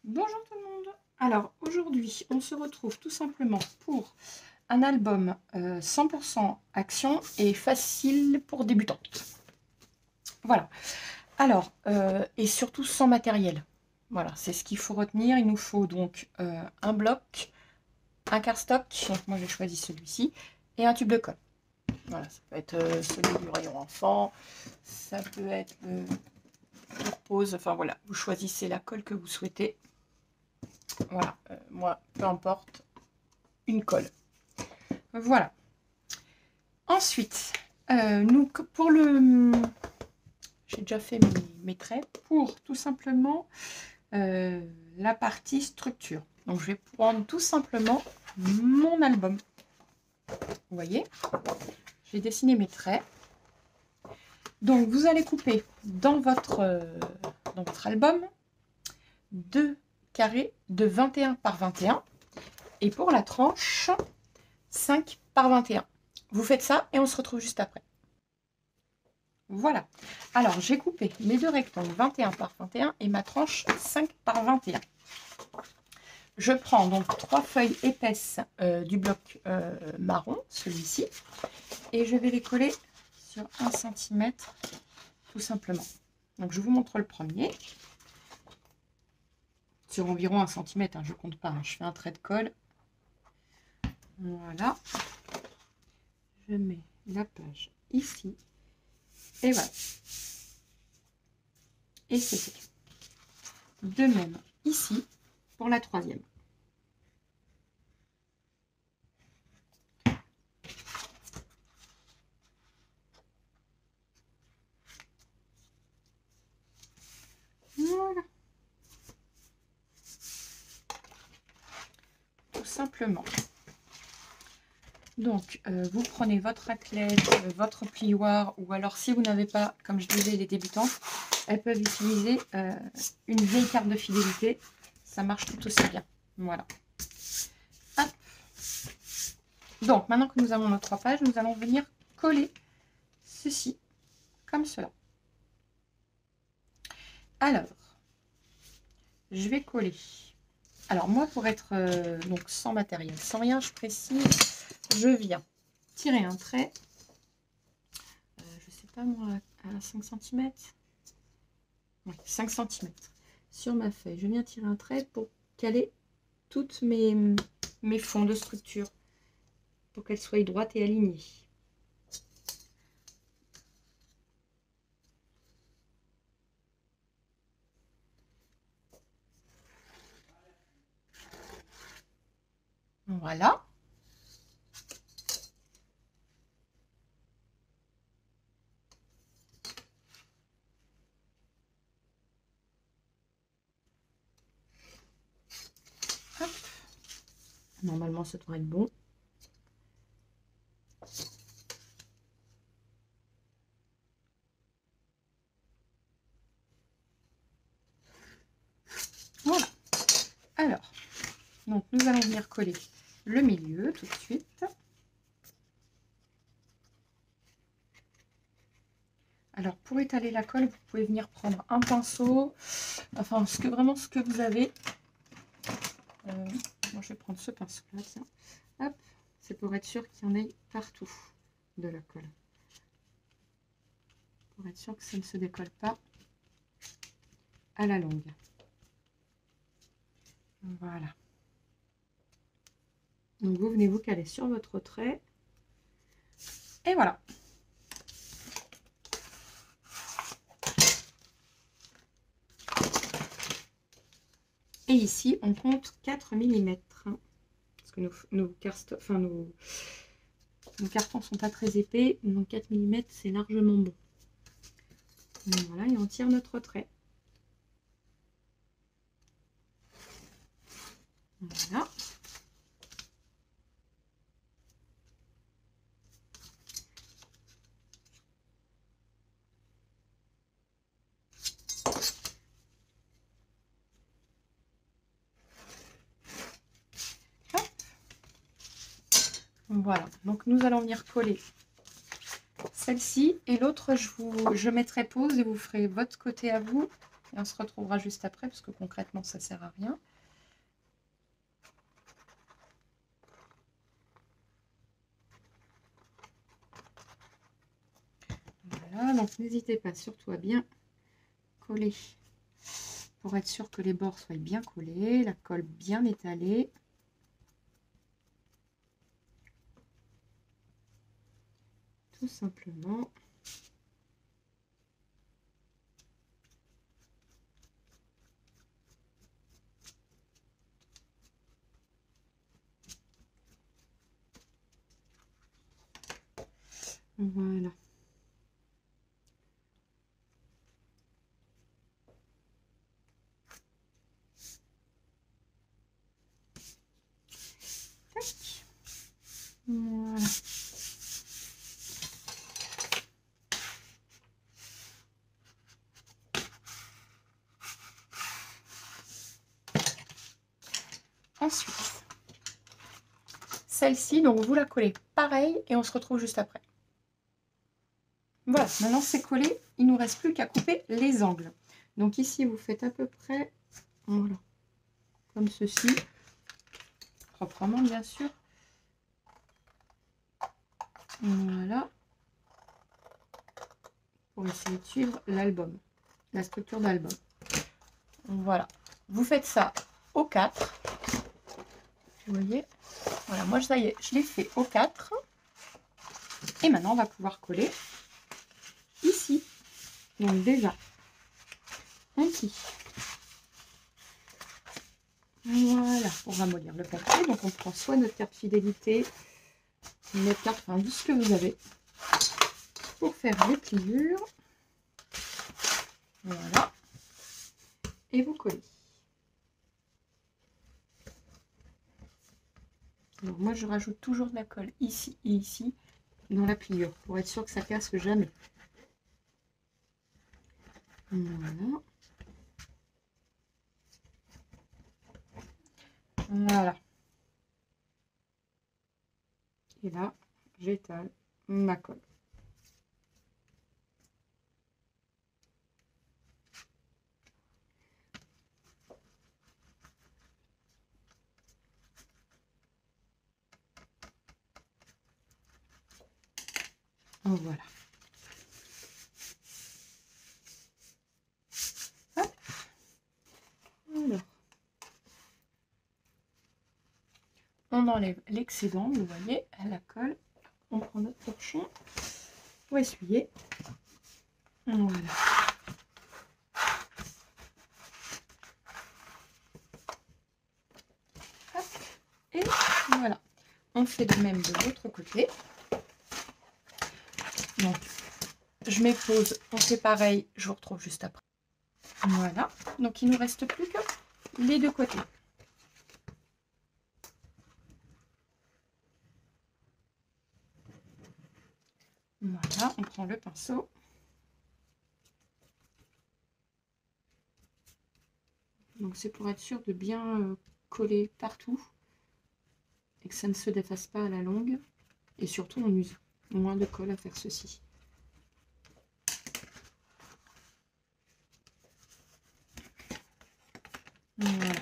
Bonjour tout le monde. Alors aujourd'hui, on se retrouve tout simplement pour un album 100% action et facile pour débutantes. Voilà. Alors, et surtout sans matériel. Voilà, c'est ce qu'il faut retenir. Il nous faut donc un bloc, un cardstock, donc moi j'ai choisi celui-ci, et un tube de colle. Voilà, ça peut être celui du rayon enfant, ça peut être pour pause, enfin voilà, vous choisissez la colle que vous souhaitez. Voilà, moi, peu importe, une colle. Voilà. Ensuite, nous, pour le... J'ai déjà fait mes traits pour tout simplement la partie structure. Donc, je vais prendre tout simplement mon album. Vous voyez, j'ai dessiné mes traits. Donc, vous allez couper dans votre album 2 carrés de 21 par 21. Et pour la tranche, 5 par 21. Vous faites ça et on se retrouve juste après. Voilà. Alors, j'ai coupé mes deux rectangles 21 par 21 et ma tranche 5 par 21. Je prends donc 3 feuilles épaisses du bloc marron, celui-ci, et je vais les coller sur 1 cm tout simplement. Donc, je vous montre le premier. Sur environ 1 cm, hein, je ne compte pas, hein, je fais un trait de colle. Voilà. Je mets la page ici. Et voilà. Et c'est fait. De même ici pour la troisième. Voilà. Tout simplement. Donc, vous prenez votre raclette, votre plioir, ou alors si vous n'avez pas, comme je disais, les débutantes, elles peuvent utiliser une vieille carte de fidélité. Ça marche tout aussi bien. Voilà. Hop. Donc, maintenant que nous avons nos 3 pages, nous allons venir coller ceci, comme cela. Alors, je vais coller. Alors, moi, pour être donc sans matériel, sans rien, je précise, je viens tirer un trait, je sais pas moi, à 5 cm. Oui, 5 cm sur ma feuille. Je viens tirer un trait pour caler toutes mes fonds de structure, pour qu'elles soient droites et alignées. Voilà. Hop. Normalement, ça devrait être bon. Voilà. Alors, donc nous allons venir coller le milieu tout de suite. Alors, pour étaler la colle, vous pouvez venir prendre un pinceau, enfin, vraiment ce que vous avez. Moi, je vais prendre ce pinceau-là, tiens. Hop, c'est pour être sûr qu'il y en ait partout de la colle. Pour être sûr que ça ne se décolle pas à la longue. Voilà. Donc, vous venez vous caler sur votre trait. Et voilà. Et ici, on compte 4 mm. Parce que nos cartons sont pas très épais. Donc 4 mm, c'est largement bon. Donc voilà, et on tire notre trait. Voilà. Voilà, donc nous allons venir coller celle-ci et l'autre, je mettrai pause et vous ferez votre côté à vous Et on se retrouvera juste après, parce que concrètement, ça ne sert à rien. Voilà, donc n'hésitez pas surtout à bien coller pour être sûr que les bords soient bien collés, la colle bien étalée. Tout simplement. Voilà. Tac. Voilà. Ensuite, celle-ci, donc vous la collez pareil et on se retrouve juste après. Voilà, maintenant c'est collé, il ne nous reste plus qu'à couper les angles. Donc ici, vous faites à peu près, voilà, comme ceci, proprement bien sûr. Voilà, pour essayer de suivre l'album, la structure d'album. Voilà, vous faites ça au 4. Vous voyez, voilà, moi ça y est, je l'ai fait au 4. Et maintenant, on va pouvoir coller ici. Donc déjà, on tisse. Voilà, pour ramollir le papier. Donc on prend soit notre carte fidélité, notre carte, enfin tout ce que vous avez, pour faire les pliures. Voilà. Et vous collez. Alors moi, je rajoute toujours de la colle ici et ici, dans la pliure, pour être sûr que ça casse jamais. Voilà. Voilà. Et là, j'étale ma colle. Voilà. Hop. Alors, on enlève l'excédent, vous voyez, à la colle. On prend notre torchon pour essuyer. Voilà. Hop. Et voilà. On fait de même de l'autre côté. Donc, je mets pause, on fait pareil, je vous retrouve juste après. Voilà, donc il ne nous reste plus que les deux côtés. Voilà, on prend le pinceau. Donc c'est pour être sûr de bien coller partout et que ça ne se défasse pas à la longue. Et surtout, on use moins de colle à faire ceci. Voilà.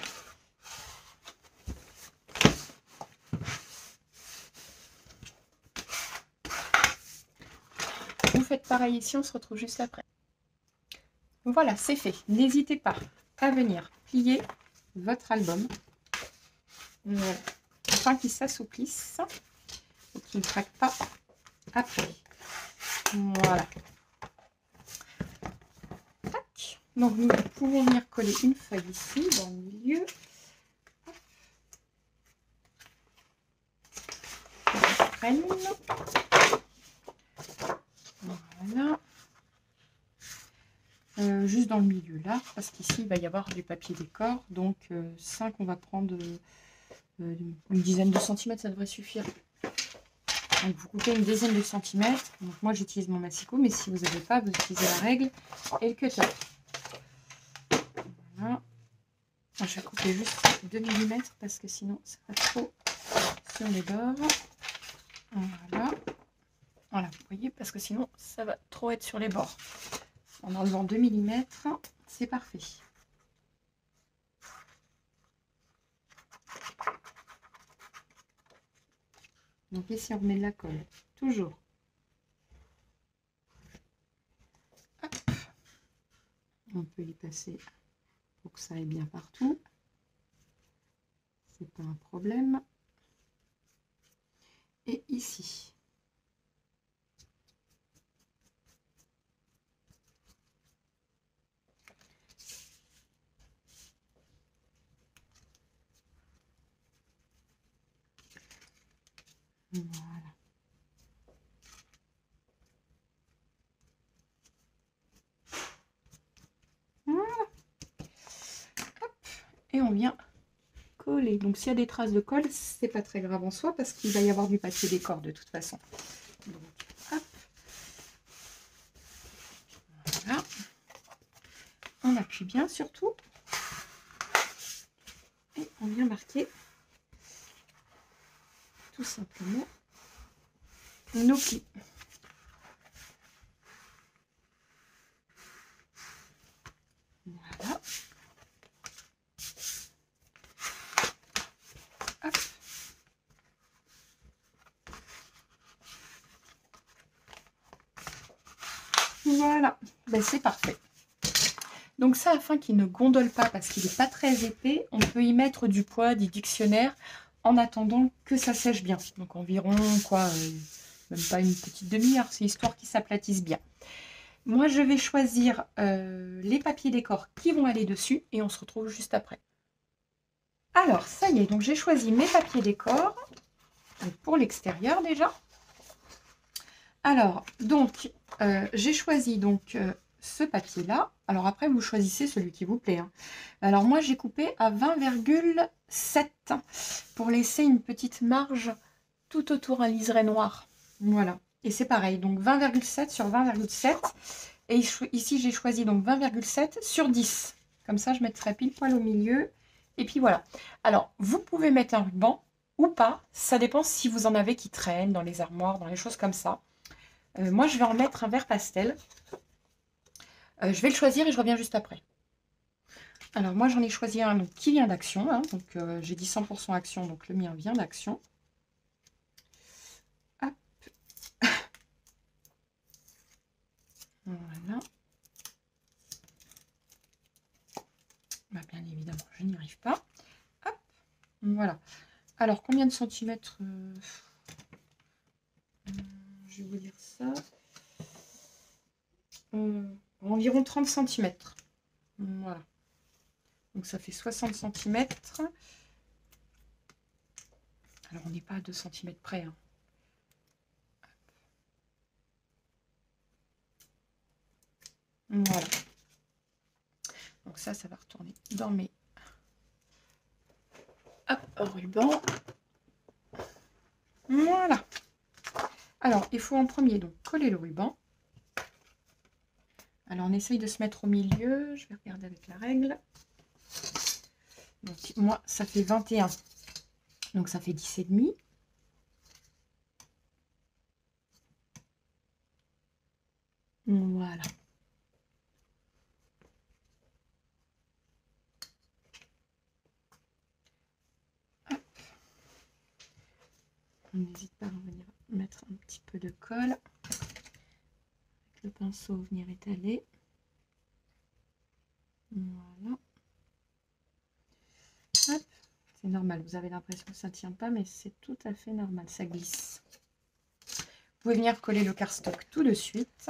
Vous faites pareil ici, on se retrouve juste après. Voilà, c'est fait. N'hésitez pas à venir plier votre album. Voilà. Afin qu'il s'assouplisse et qu'il ne craque pas après. Voilà. Tac. Donc nous pouvons venir coller une feuille ici dans le milieu. Voilà. Juste dans le milieu là, parce qu'ici il va y avoir du papier décor. Donc 5, on va prendre une dizaine de centimètres, ça devrait suffire. Donc vous coupez une dizaine de centimètres. Donc moi j'utilise mon massicot, mais si vous n'avez pas, vous utilisez la règle et le cutter. Voilà. Je vais couper juste 2 mm parce que sinon ça va trop sur les bords. Voilà. Voilà, vous voyez, parce que sinon ça va trop être sur les bords. En enlevant 2 mm, c'est parfait. Donc ici, on remet de la colle, toujours. Hop. On peut y passer pour que ça aille bien partout. C'est pas un problème. Et ici. Voilà. Voilà. Hop. Et on vient coller. Donc s'il y a des traces de colle, c'est pas très grave en soi parce qu'il va y avoir du papier décor de toute façon. Donc, hop. Voilà. On appuie bien surtout. Et on vient marquer tout simplement nos plis. Voilà. Hop. Voilà, ben, c'est parfait. Donc ça, afin qu'il ne gondole pas parce qu'il n'est pas très épais, on peut y mettre du poids, du dictionnaire, en attendant que ça sèche bien. Donc environ, quoi, même pas une petite demi-heure, c'est histoire qu'il s'aplatisse bien. Moi, je vais choisir les papiers décor qui vont aller dessus et on se retrouve juste après. Alors, ça y est, donc j'ai choisi mes papiers décor pour l'extérieur déjà. Alors, donc, j'ai choisi donc ce papier-là. Alors après, vous choisissez celui qui vous plaît. Hein. Alors moi, j'ai coupé à 20,7 pour laisser une petite marge tout autour un liseré noir. Voilà. Et c'est pareil, donc 20,7 sur 20,7. Et ici, j'ai choisi donc 20,7 sur 10. Comme ça, je mettrai pile poil au milieu. Et puis voilà. Alors, vous pouvez mettre un ruban ou pas. Ça dépend si vous en avez qui traînent dans les armoires, dans les choses comme ça. Moi, je vais en mettre un vert pastel. Je vais le choisir et je reviens juste après. Alors, moi, j'en ai choisi un donc, qui vient d'Action. Hein, donc, j'ai dit 100% Action, donc le mien vient d'Action. Hop. Voilà. Bah, bien évidemment, je n'y arrive pas. Hop. Voilà. Alors, combien de centimètres je vais vous dire ça. Environ 30 cm. Voilà. Donc ça fait 60 cm. Alors on n'est pas à 2 cm près. Hein. Voilà. Donc ça va retourner dans mes rubans. Voilà. Alors il faut en premier donc coller le ruban. Alors on essaye de se mettre au milieu. Je vais regarder avec la règle. Donc moi ça fait 21. Donc ça fait 10,5. Voilà. Hop. On n'hésite pas à revenir mettre un petit peu de colle. Avec le pinceau, venir étaler. Voilà. Hop. C'est normal, vous avez l'impression que ça ne tient pas, mais c'est tout à fait normal, ça glisse. Vous pouvez venir coller le cardstock tout de suite.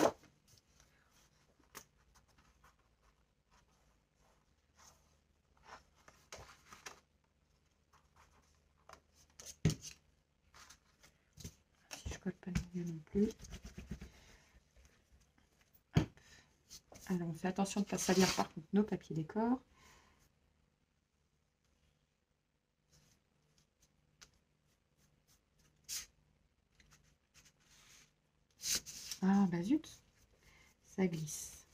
Si je colle pas le milieu non plus. Hop. Alors on fait attention de ne pas salir par contre nos papiers décor. Ah bah zut, ça glisse.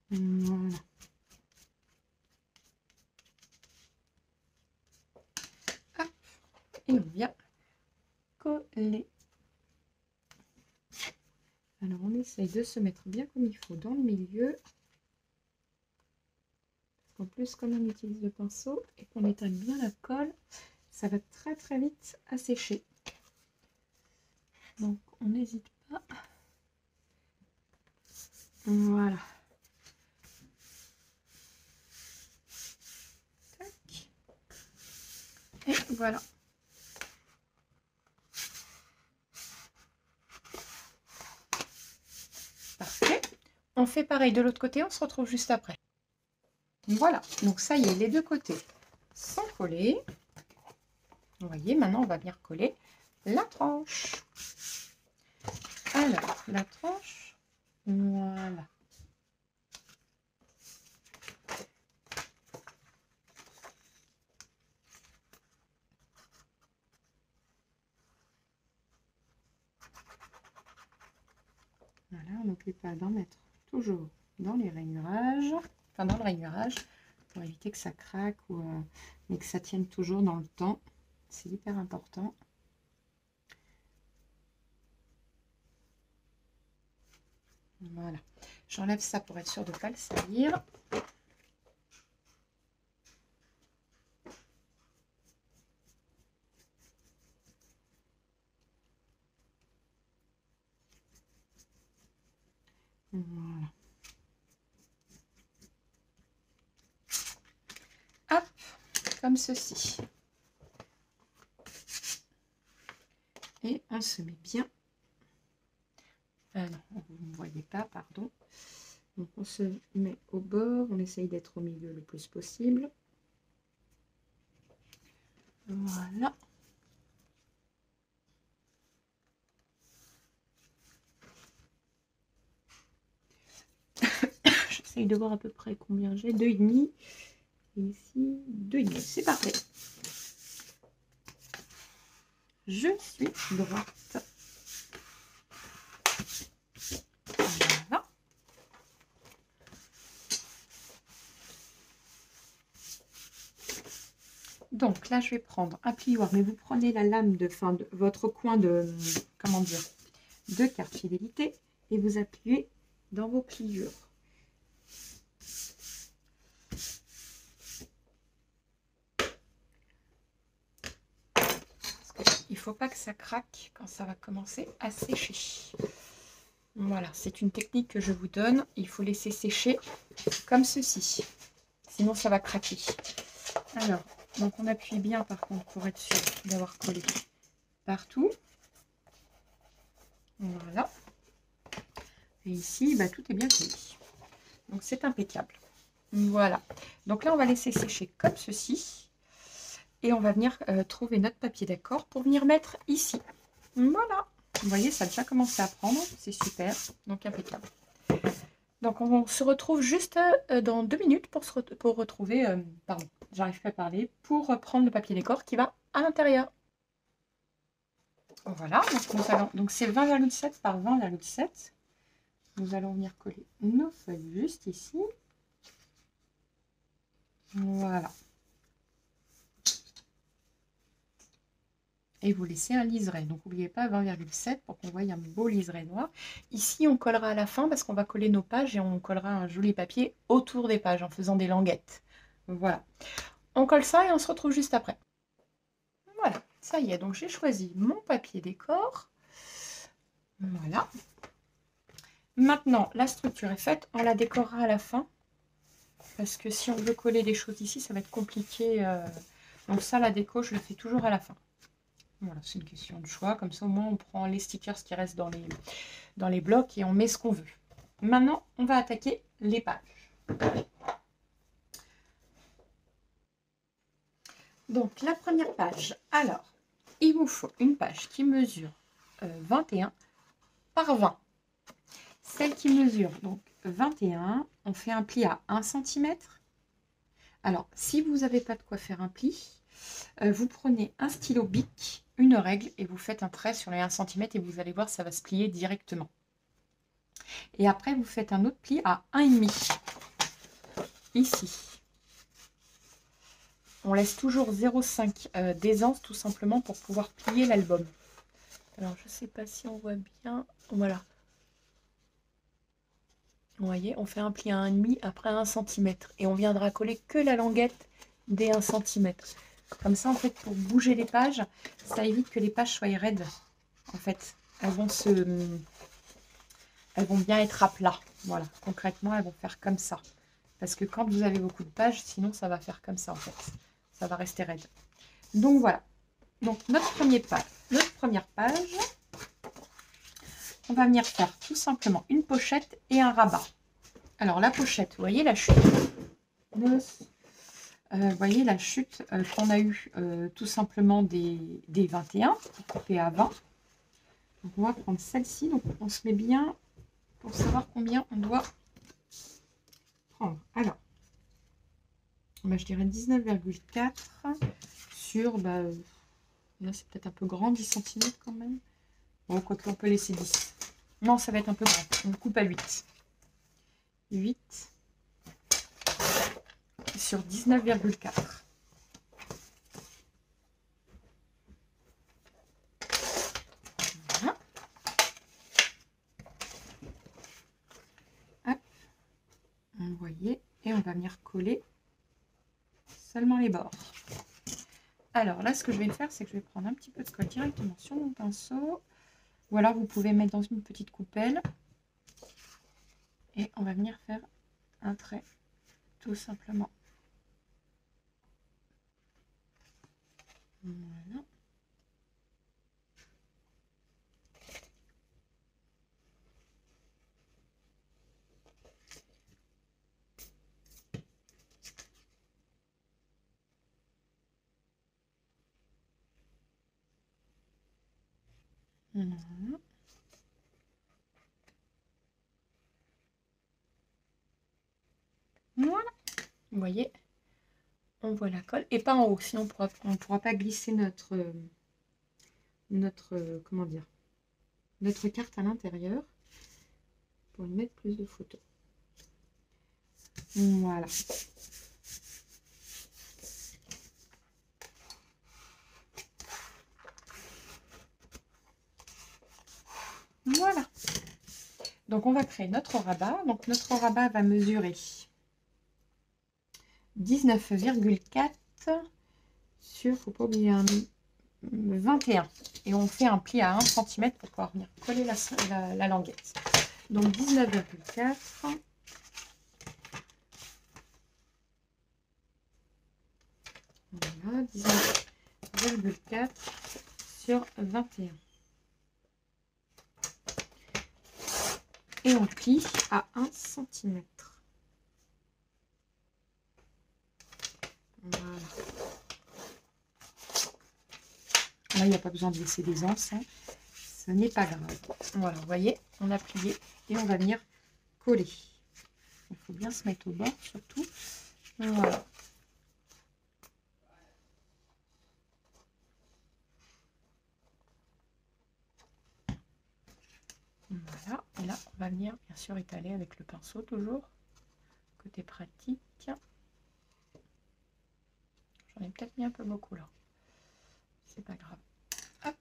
Voilà. et on vient coller. Alors on essaye de se mettre bien comme il faut dans le milieu. En plus, comme on utilise le pinceau et qu'on étale bien la colle, ça va très très vite à sécher. Donc on n'hésite pas. Voilà. Tac. Et voilà. Parfait. On fait pareil de l'autre côté, on se retrouve juste après. Voilà, donc ça y est, les deux côtés sont collés. Vous voyez, maintenant on va venir coller la tranche. Alors, la tranche, voilà. Voilà, on n'oublie pas d'en mettre toujours dans les rainurages, enfin dans le rainurage, pour éviter que ça craque, ou, mais que ça tienne toujours dans le temps. C'est hyper important. Voilà, j'enlève ça pour être sûr de ne pas le salir. Voilà. Hop, comme ceci. Et on se met bien. Ah non, vous ne voyez pas, pardon. Donc on se met au bord, on essaye d'être au milieu le plus possible. Voilà. J'essaye de voir à peu près combien j'ai. 2,5. Et ici, 2,5. C'est parfait. Je suis droite. Voilà. Donc là, je vais prendre un plioir, mais vous prenez la lame de fin de votre coin de, comment dire, de carte fidélité et vous appuyez dans vos pliures. Il ne faut pas que ça craque quand ça va commencer à sécher. Voilà, c'est une technique que je vous donne. Il faut laisser sécher comme ceci. Sinon, ça va craquer. Alors, donc on appuie bien par contre pour être sûr d'avoir collé partout. Voilà. Et ici, bah, tout est bien collé. Donc c'est impeccable. Voilà. Donc là, on va laisser sécher comme ceci. Et on va venir trouver notre papier d'accord pour venir mettre ici. Voilà. Vous voyez, ça a déjà commencé à prendre. C'est super. Donc impeccable. Donc on se retrouve juste dans 2 minutes pour retrouver... pardon, j'arrive pas à parler. Pour prendre le papier décor qui va à l'intérieur. Voilà. Donc c'est 20,7 par 20,7. Nous allons venir coller nos feuilles juste ici. Voilà. Et vous laissez un liseré. Donc n'oubliez pas 20,7 pour qu'on voie un beau liseré noir. Ici, on collera à la fin parce qu'on va coller nos pages et on collera un joli papier autour des pages en faisant des languettes. Voilà. On colle ça et on se retrouve juste après. Voilà, ça y est. Donc j'ai choisi mon papier décor. Voilà. Maintenant, la structure est faite. On la décorera à la fin. Parce que si on veut coller des choses ici, ça va être compliqué. Donc ça, la déco, je le fais toujours à la fin. Voilà, c'est une question de choix. Comme ça, au moins, on prend les stickers qui restent dans les blocs et on met ce qu'on veut. Maintenant, on va attaquer les pages. Donc, la première page. Alors, il vous faut une page qui mesure 21 par 20. Celle qui mesure donc 21, on fait un pli à 1 cm. Alors, si vous n'avez pas de quoi faire un pli, vous prenez un stylo Bic, une règle, et vous faites un trait sur les 1 cm et vous allez voir, ça va se plier directement. Et après, vous faites un autre pli à 1,5. Ici. on laisse toujours 0,5 d'aisance tout simplement pour pouvoir plier l'album. Alors je sais pas si on voit bien. Voilà. Vous voyez, on fait un pli à 1,5 après 1 cm. Et on viendra coller que la languette des 1 cm. Comme ça, en fait, pour bouger les pages, ça évite que les pages soient raides. En fait, elles vont bien être à plat. Voilà, concrètement, elles vont faire comme ça. Parce que quand vous avez beaucoup de pages, sinon ça va faire comme ça, en fait. Ça va rester raide. Donc voilà. Donc notre première page, on va venir faire tout simplement une pochette et un rabat. Alors la pochette, vous voyez la chute. Vous voyez la chute qu'on a eue tout simplement des 21, coupée à 20. Donc on va prendre celle-ci. Donc on se met bien pour savoir combien on doit prendre. Alors, je dirais 19,4 sur, là c'est peut-être un peu grand, 10 cm quand même. Bon, quoi qu'on peut laisser 10. Non, ça va être un peu grand. On le coupe à 8. 8 sur 19,4. Voilà. Hop. Vous voyez, et on va venir coller seulement les bords. Alors là, ce que je vais faire, c'est que je vais prendre un petit peu de colle directement sur mon pinceau. Ou alors, vous pouvez mettre dans une petite coupelle. Et on va venir faire un trait, tout simplement. Voilà. Voilà. Voilà. Vous voyez, on voit la colle. Et pas en haut, sinon on ne pourra pas glisser notre comment dire, notre carte à l'intérieur pour y mettre plus de photos. Voilà. Voilà. Donc on va créer notre rabat. Donc notre rabat va mesurer 19,4 sur, faut pas oublier, 21. Et on fait un pli à 1 cm pour pouvoir venir coller la languette. Donc 19,4. Voilà, 19,4 sur 21. Et on plie à 1 cm. Voilà. Là, il n'y a pas besoin de laisser des anses. Hein. Ce n'est pas grave. Voilà, vous voyez, on a plié et on va venir coller. Il faut bien se mettre au bord, surtout. Voilà. Voilà, et là, on va venir bien sûr étaler avec le pinceau, toujours. Côté pratique. J'en ai peut-être mis un peu beaucoup là. C'est pas grave. Hop.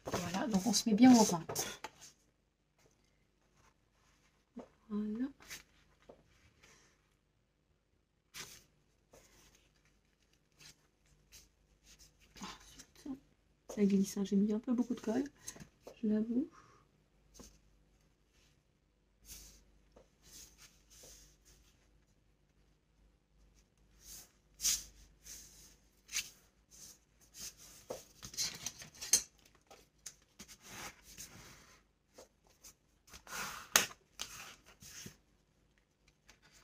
Voilà, donc on se met bien au rang. Voilà. Ensuite, ça glisse, hein. J'ai mis un peu beaucoup de colle, je l'avoue.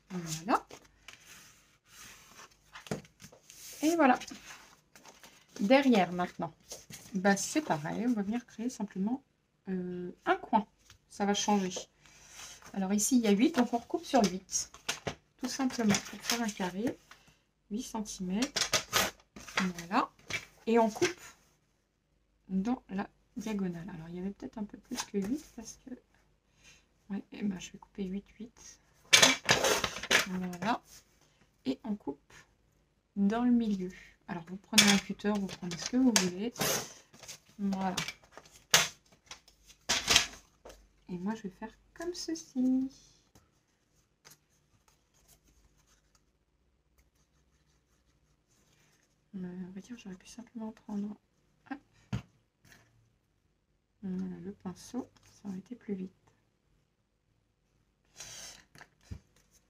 Voilà. Et voilà. Derrière maintenant, bah, c'est pareil, on va venir créer simplement un coin. Ça va changer. Alors ici, il y a 8, donc on recoupe sur 8. Tout simplement pour faire un carré. 8 cm. Voilà. Et on coupe dans la diagonale. Alors il y avait peut-être un peu plus que 8 parce que... Ouais, et ben, je vais couper 8, 8. Voilà. Et on coupe dans le milieu. Alors, vous prenez un cutter, vous prenez ce que vous voulez. Voilà. Et moi, je vais faire comme ceci. On va dire, j'aurais pu simplement prendre le pinceau, ça aurait été plus vite.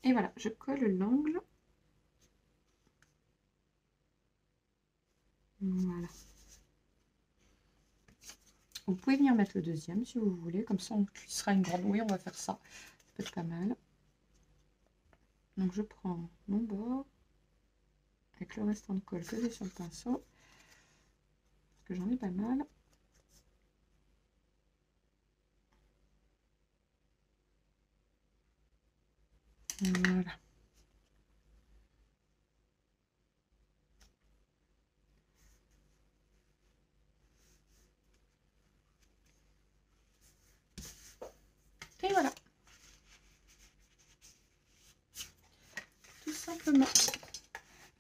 Et voilà, je colle l'angle. Voilà. Vous pouvez venir mettre le deuxième si vous voulez, comme ça on sera une grande. Oui, on va faire ça. Ça peut être pas mal. Donc je prends mon bord avec le restant de colle que j'ai sur le pinceau, parce que j'en ai pas mal. Voilà. Et voilà. Tout simplement.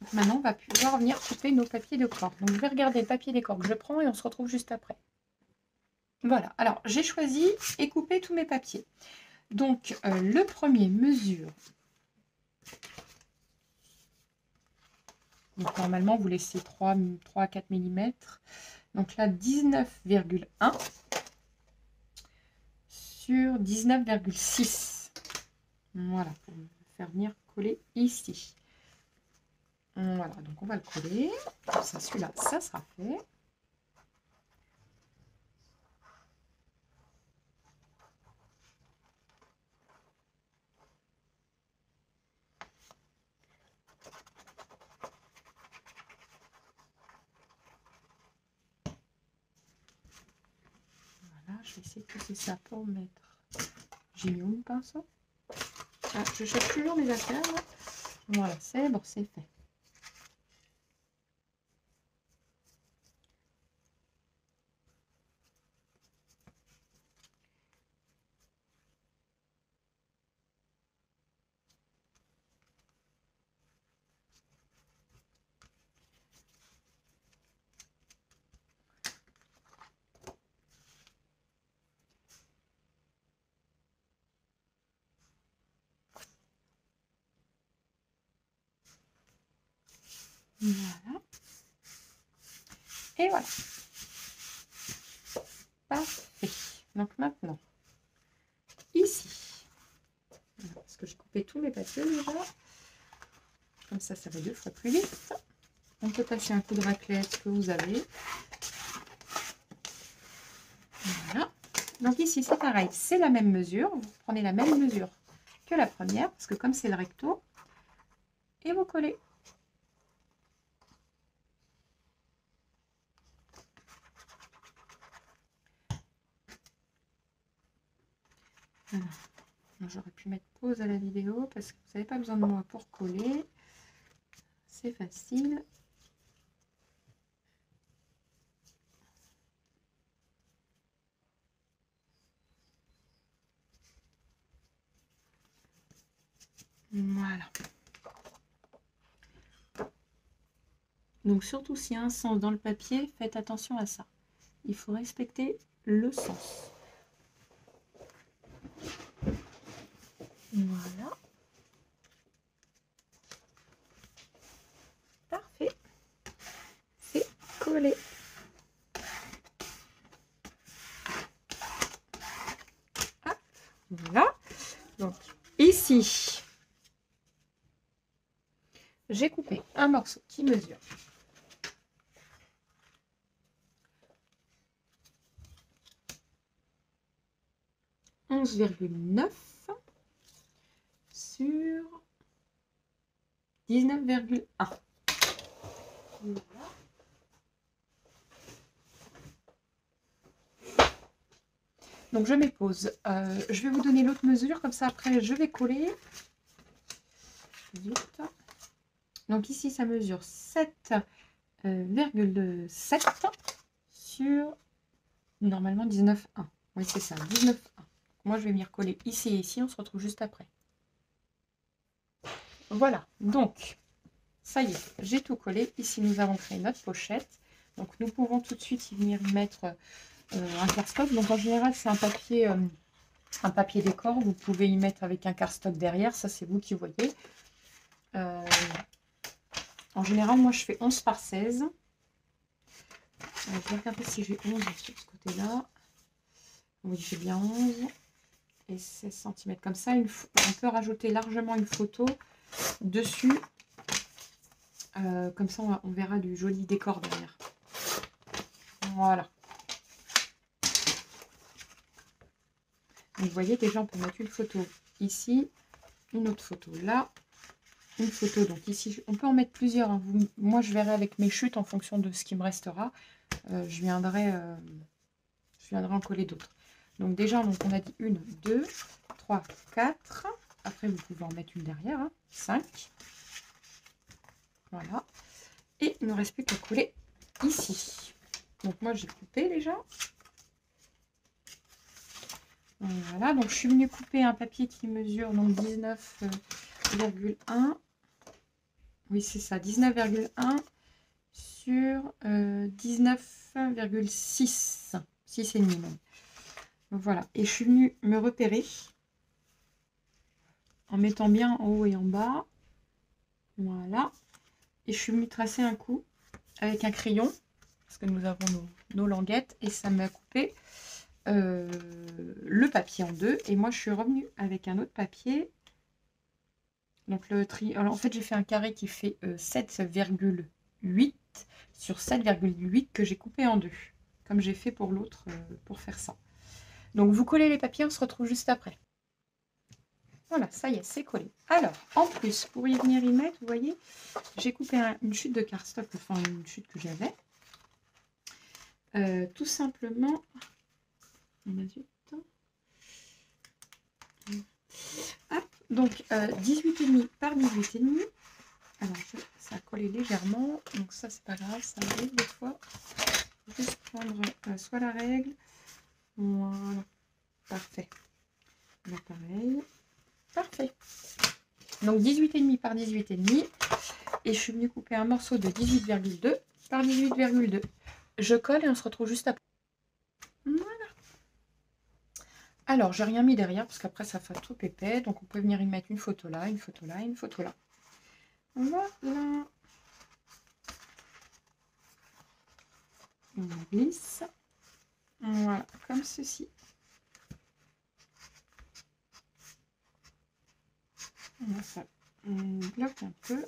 Donc maintenant, on va pouvoir venir couper nos papiers de corps. Donc je vais regarder le papier des corps que je prends et on se retrouve juste après. Voilà. Alors, j'ai choisi et coupé tous mes papiers. Donc, le premier mesure. Donc, normalement, vous laissez 3 à 4 mm. Donc là, 19,1 sur 19,6. Voilà, pour me faire venir coller ici. Voilà, donc on va le coller. Comme ça, celui-là, ça sera fait. Voilà, je vais essayer de pousser ça pour mettre. J'ai mis où le pinceau? Ah, je cherche toujours mes affaires. Là. Voilà, c'est bon, c'est fait. Voilà. Et voilà. Parfait. Donc maintenant, ici, parce que j'ai coupé tous mes papiers déjà. Comme ça va 2 fois plus vite. On peut passer un coup de raclette que vous avez. Voilà. Donc ici, c'est pareil. C'est la même mesure. Vous prenez la même mesure que la première, parce que comme c'est le recto, et vous collez. J'aurais pu mettre pause à la vidéo parce que vous n'avez pas besoin de moi pour coller. C'est facile. Voilà. Donc surtout s'il y a un sens dans le papier, faites attention à ça. Il faut respecter le sens. Voilà. Parfait. C'est collé. Hop. Voilà. Donc ici, j'ai coupé un morceau qui mesure 11,9 sur 19,1. Voilà. Donc je mets pause. Je vais vous donner l'autre mesure, comme ça après je vais coller. Vite. Donc ici ça mesure 7,7 sur normalement 19,1. Oui c'est ça, 19,1. Moi je vais venir coller ici et ici, on se retrouve juste après. Voilà, donc ça y est, j'ai tout collé. Ici, nous avons créé notre pochette. Donc, nous pouvons tout de suite y venir y mettre un cardstock. Donc, en général, c'est un papier décor. Vous pouvez y mettre avec un cardstock derrière. Ça, c'est vous qui voyez. En général, moi, je fais 11 par 16. Je vais regarder si j'ai 11 sur ce côté-là. Oui, j'ai bien 11 et 16 cm. Comme ça, on peut rajouter largement une photo dessus. Comme ça, on verra du joli décor derrière. Voilà. Donc, vous voyez, déjà, on peut mettre une photo ici, une autre photo là, une photo. Donc, ici, on peut en mettre plusieurs. Hein. Moi, je verrai avec mes chutes en fonction de ce qui me restera. Je viendrai en coller d'autres. Donc, déjà, on a dit 1, 2, 3, 4. Après, vous pouvez en mettre une derrière. Hein, 5. Voilà. Et il ne me reste plus qu'à coller ici. Donc, moi, j'ai coupé déjà. Voilà, donc je suis venue couper un papier qui mesure donc 19,1. Oui, c'est ça, 19,1 sur 19,6. 6,5 même. Voilà, et je suis venue me repérer en mettant bien en haut et en bas. Voilà. Et je suis venue tracer un coup avec un crayon, parce que nous avons nos languettes, et ça m'a coupé le papier en deux. Et moi, je suis revenue avec un autre papier. Donc, alors, en fait, j'ai fait un carré qui fait 7,8 sur 7,8 que j'ai coupé en deux, comme j'ai fait pour l'autre, pour faire ça. Donc, vous collez les papiers, on se retrouve juste après. Voilà, ça y est, c'est collé. Alors, en plus, pour y venir y mettre, vous voyez, j'ai coupé une chute de cardstock, enfin une chute que j'avais. Tout simplement, hop, donc 18,5 par 18,5. Alors, ça a collé légèrement, donc ça, c'est pas grave, ça arrive des fois. Juste prendre soit la règle, voilà, parfait. Là, pareil, parfait. Donc 18,5 par 18,5. Et je suis venue couper un morceau de 18,2 par 18,2. Je colle et on se retrouve juste après. Voilà. Alors, j'ai rien mis derrière parce qu'après, ça fait trop épais. Donc, on peut venir y mettre une photo là, une photo là, une photo là. Voilà. On glisse. Voilà, comme ceci. On bloque un peu.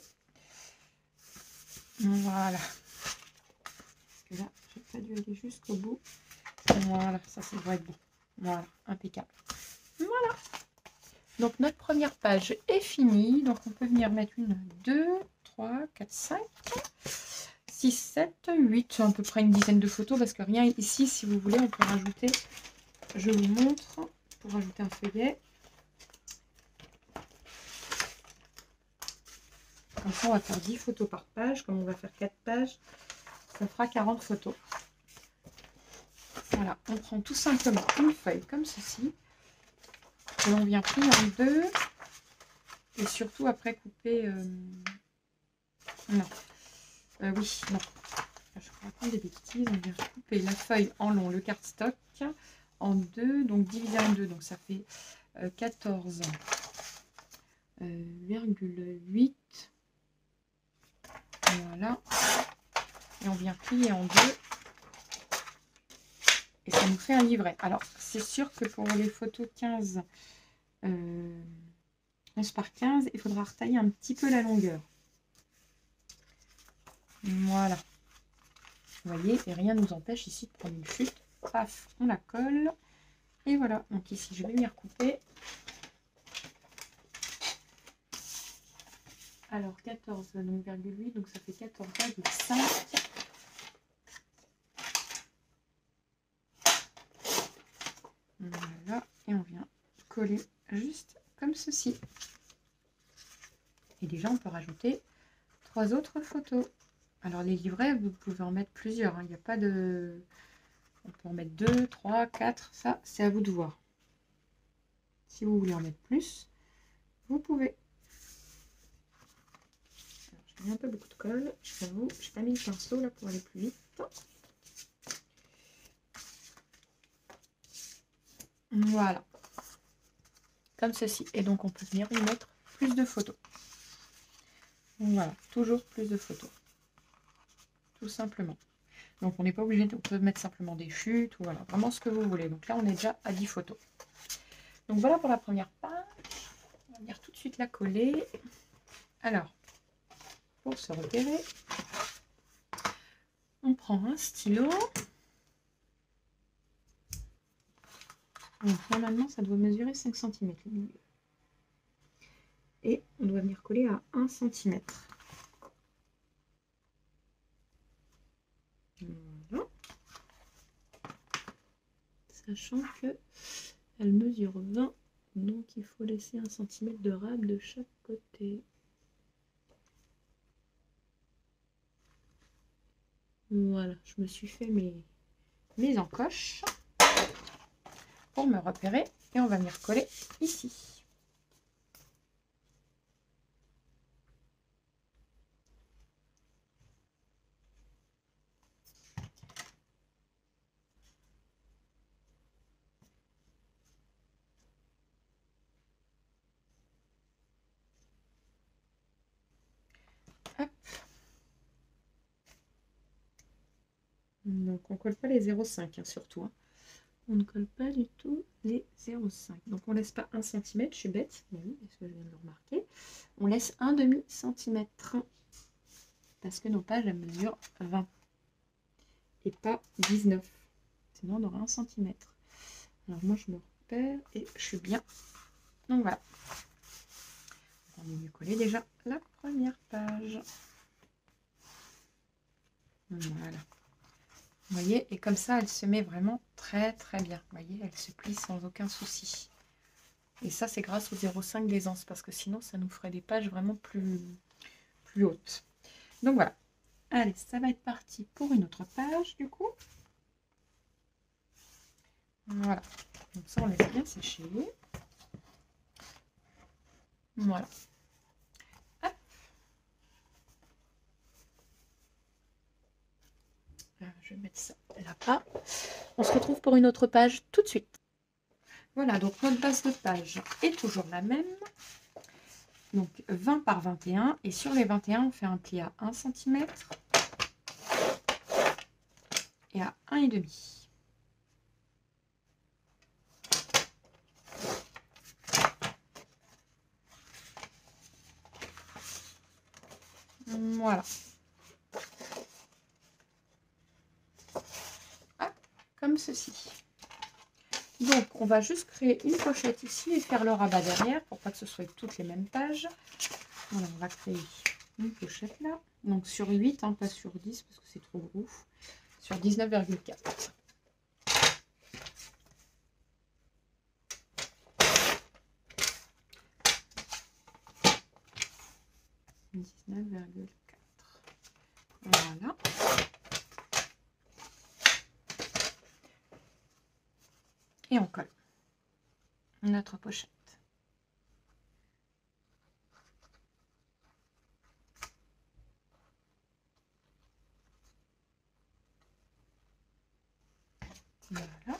Voilà. Parce que là, j'ai pas dû aller jusqu'au bout. Voilà, ça devrait être bon. Voilà, impeccable. Voilà. Donc, notre première page est finie. Donc, on peut venir mettre 1, 2, 3, 4, 5, 6, 7, 8. À peu près une dizaine de photos. Parce que rien ici, si vous voulez, on peut rajouter. Je vous montre. Pour rajouter un feuillet. Comme ça, on va faire 10 photos par page. Comme on va faire 4 pages, ça fera 40 photos. Voilà, on prend tout simplement une feuille comme ceci. Et on vient plier en deux. Et surtout après couper... non. Oui, non. Je raconte des bêtises. On vient couper la feuille en long, le cardstock, en deux. Donc divisé en deux. Donc ça fait 14,8. Voilà. Et on vient plier en deux. Et ça nous fait un livret. Alors, c'est sûr que pour les photos 15, 11 par 15, il faudra retailler un petit peu la longueur. Voilà. Vous voyez, et rien ne nous empêche ici de prendre une chute. Paf, on la colle. Et voilà. Donc ici, je vais venir couper. Alors, 14,8, donc ça fait 14,5. Voilà, et on vient coller juste comme ceci. Et déjà, on peut rajouter 3 autres photos. Alors, les livrets, vous pouvez en mettre plusieurs. Hein. Il n'y a pas de... On peut en mettre 2, 3, 4. Ça, c'est à vous de voir. Si vous voulez en mettre plus, vous pouvez. Alors, je Il y a un peu beaucoup de colle, je t'avoue. J'ai pas mis le pinceau là pour aller plus vite. Voilà. Comme ceci. Et donc on peut venir y mettre plus de photos. Voilà, toujours plus de photos. Tout simplement. Donc on n'est pas obligé, on peut mettre simplement des chutes, ou voilà, vraiment ce que vous voulez. Donc là on est déjà à 10 photos. Donc voilà pour la première page. On va venir tout de suite la coller. Alors, pour se repérer, on prend un stylo. Donc normalement ça doit mesurer 5 cm. Et on doit venir coller à 1 cm. Voilà. Sachant que elle mesure 20, donc il faut laisser 1 cm de rame de chaque côté. Voilà, je me suis fait mes encoches pour me repérer et on va venir coller ici. Hop. Donc on ne colle pas les 0,5 hein, surtout. Hein. On ne colle pas du tout les 0,5. Donc on ne laisse pas 1 cm, je suis bête, oui, parce que je viens de le remarquer. On laisse un demi-centimètre parce que nos pages elles mesurent 20 et pas 19. Sinon on aura 1 cm. Alors moi je me repère et je suis bien. Donc voilà. On va mieux coller déjà la première page. Voilà. Vous voyez, et comme ça, elle se met vraiment très très bien. Vous voyez, elle se plie sans aucun souci. Et ça, c'est grâce au 0,5 d'aisance, parce que sinon, ça nous ferait des pages vraiment plus hautes. Donc voilà. Allez, ça va être parti pour une autre page, du coup. Voilà. Donc ça, on laisse bien sécher. Voilà. Hop. Je vais mettre ça là-bas. On se retrouve pour une autre page tout de suite. Voilà, donc notre base de page est toujours la même. Donc 20 par 21. Et sur les 21, on fait un pli à 1 cm et à 1,5. Voilà. Hop, comme ceci. Donc, on va juste créer une pochette ici et faire le rabat derrière pour pas que ce soit toutes les mêmes pages. Voilà, on va créer une pochette là. Donc, sur 8, hein, pas sur 10 parce que c'est trop gros. Sur 19,4. Voilà. Et on colle notre pochette. Voilà.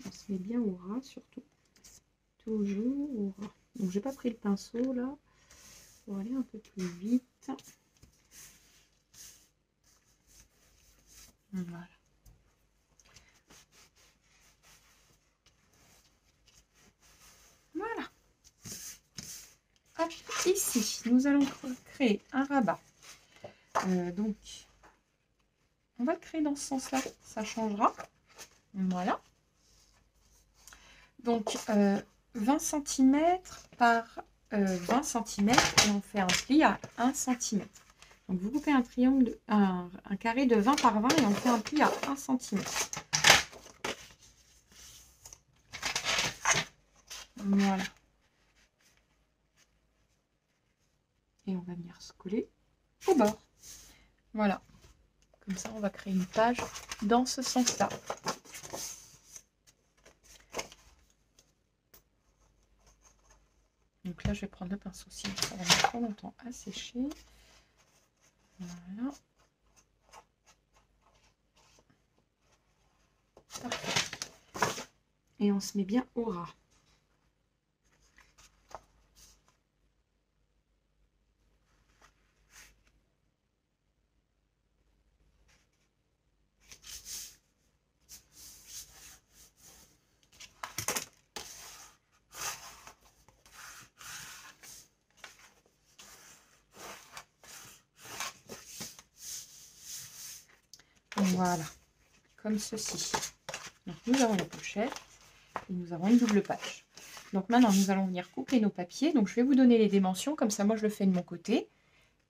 On se met bien au ras surtout. Toujours au ras. Donc j'ai pas pris le pinceau là pour aller un peu plus vite. Voilà. Voilà. Hop, ici, nous allons créer un rabat. Donc, on va le créer dans ce sens-là, ça changera. Voilà. Donc, 20 cm par 20 cm et on fait un pli à 1 cm. Donc, vous coupez un triangle, un carré de 20 par 20 et on fait un pli à 1 cm. Voilà. Et on va venir se coller au bord. Voilà. Comme ça, on va créer une page dans ce sens-là. Donc là, je vais prendre le pinceau, sinon ça va mettre trop longtemps à sécher. Voilà. Parfait. Et on se met bien au ras. Voilà, comme ceci. Donc nous avons la pochette et nous avons une double page. Donc maintenant nous allons venir couper nos papiers. Donc je vais vous donner les dimensions, comme ça moi je le fais de mon côté.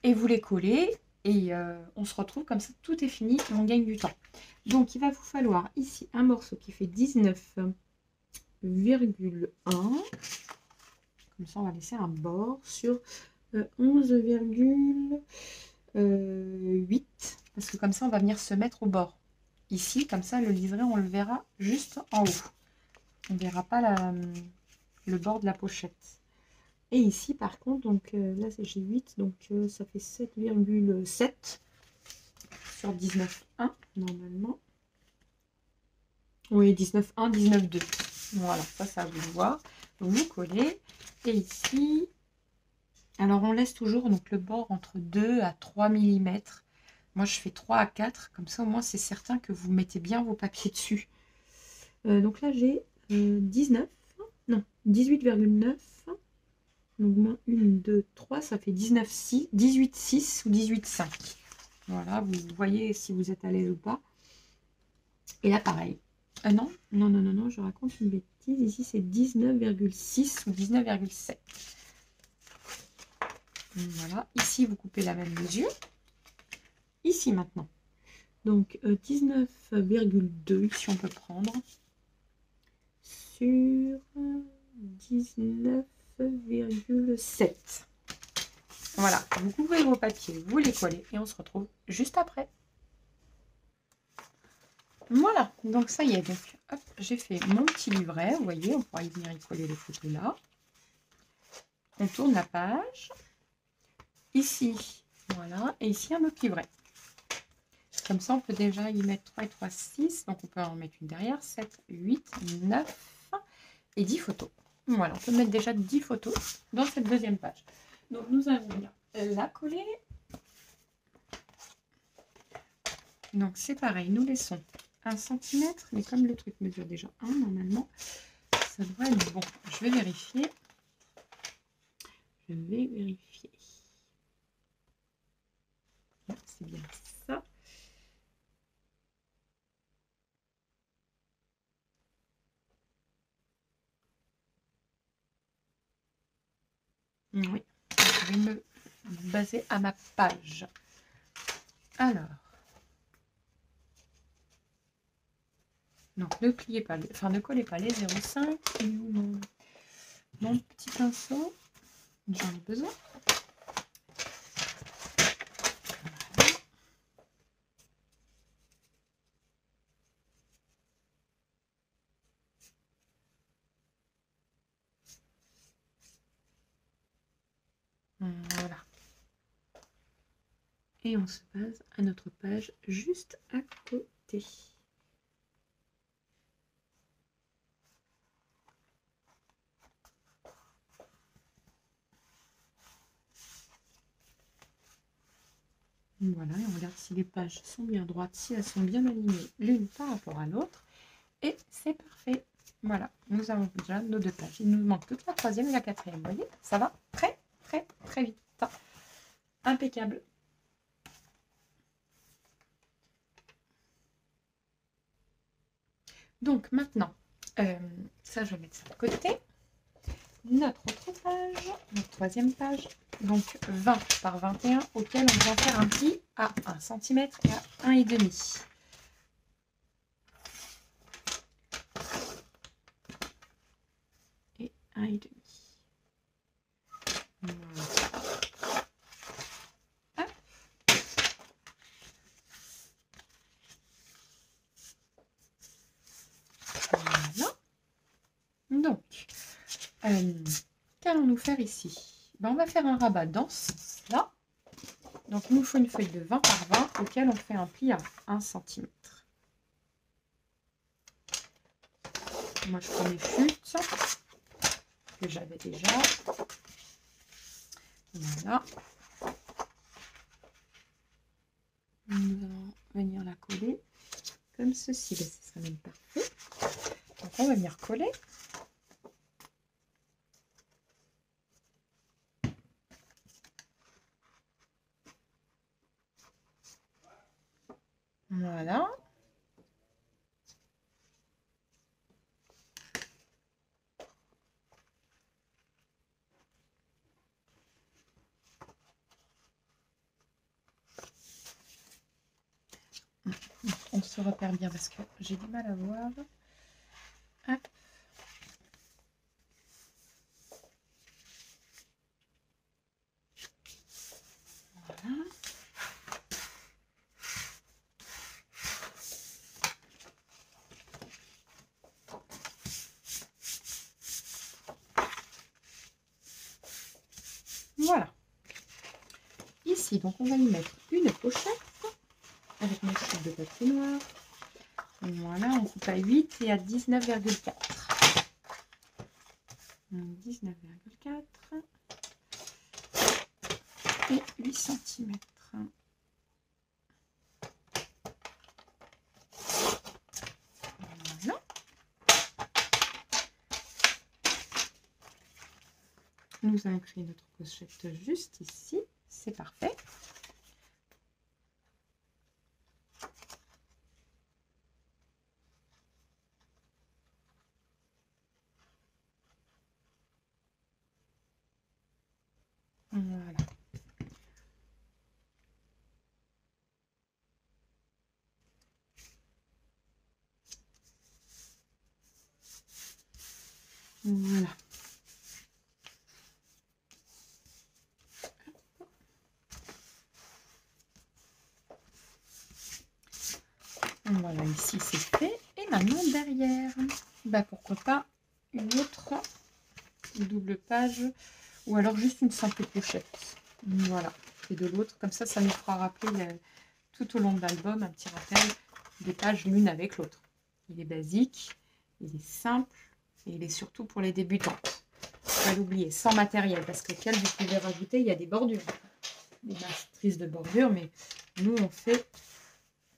Et vous les collez et on se retrouve comme ça, tout est fini et on gagne du temps. Donc il va vous falloir ici un morceau qui fait 19,1. Comme ça on va laisser un bord sur 11,8. Parce que comme ça, on va venir se mettre au bord. Ici, comme ça, le liseré, on le verra juste en haut. On ne verra pas le bord de la pochette. Et ici, par contre, donc là, j'ai 8, donc ça fait 7,7 sur 19,1, normalement. Oui, 19,1, 19,2. Voilà, ça à vous de voir. Donc, vous collez. Et ici, alors, on laisse toujours donc, le bord entre 2 à 3 mm. Moi, je fais 3 à 4. Comme ça, au moins, c'est certain que vous mettez bien vos papiers dessus. Donc là, j'ai 19. Non, 18,9. Donc, moins 1, 2, 3. Ça fait 19,6, 18,6 ou 18,5. Voilà, vous voyez si vous êtes à l'aise ou pas. Et là, pareil. Non, je raconte une bêtise. Ici, c'est 19,6 ou 19,7. Voilà. Ici, vous coupez la même mesure. Ici maintenant, donc 19,2 si on peut prendre sur 19,7. Voilà, vous coupez vos papiers, vous les collez et on se retrouve juste après. Voilà, donc ça y est, donc hop, j'ai fait mon petit livret, vous voyez, on pourra y venir y coller les photos là. On tourne la page, ici, voilà, et ici un autre livret. Comme ça, on peut déjà y mettre 3 et 3, 6. Donc, on peut en mettre une derrière. 7, 8, 9 et 10 photos. Voilà, on peut mettre déjà 10 photos dans cette deuxième page. Donc, nous allons bien la coller. Donc, c'est pareil. Nous laissons 1 cm. Mais comme le truc mesure déjà 1, normalement, ça devrait être bon. Je vais vérifier. C'est bien ça. Oui, je vais me baser à ma page. Alors, donc ne pliez pas, ne collez pas les 0,5. Et où mon petit pinceau, j'en ai besoin. Voilà. Et on se base à notre page juste à côté. Voilà, et on regarde si les pages sont bien droites, si elles sont bien alignées l'une par rapport à l'autre. Et c'est parfait. Voilà, nous avons déjà nos 2 pages. Il nous manque toute la 3e et la 4e. Vous voyez, ça va très, très, très vite. Impeccable. Donc maintenant, ça je vais mettre ça de côté. Notre autre page, notre 3e page, donc 20 par 21, auquel on va faire un pli à 1 cm et à 1,5. Et 1,5. Voilà. Hop. Voilà. Donc, qu'allons-nous faire ici? Ben, on va faire un rabat dans ce sens-là. Donc, il nous faut une feuille de 20 par 20 auquel on fait un pli à 1 cm. Moi, je prends mes flûtes que j'avais déjà. Voilà. Nous allons venir la coller comme ceci. Ben, ce serait même parfait. Donc, on va venir coller. Voilà. On se repère bien parce que j'ai du mal à voir. Hop. Voilà. Voilà. Ici, donc on va y mettre une pochette avec mon chute de papier noir. Voilà, on coupe à 8 et à 19,4. 19,4 et 8 cm. Voilà. Nous allons créer notre pochette juste ici. C'est parfait. Voilà. Voilà. Voilà, ici c'est fait. Et maintenant derrière, bah pourquoi pas une autre double page ou alors juste une simple pochette. Voilà, et de l'autre, comme ça nous fera rappeler tout au long de l'album un petit rappel des pages l'une avec l'autre. Il est basique, il est simple et il est surtout pour les débutantes. Pas l'oublier, sans matériel, parce que quel vous pouvez rajouter, il y a des bordures, des matrices de bordure, mais nous on fait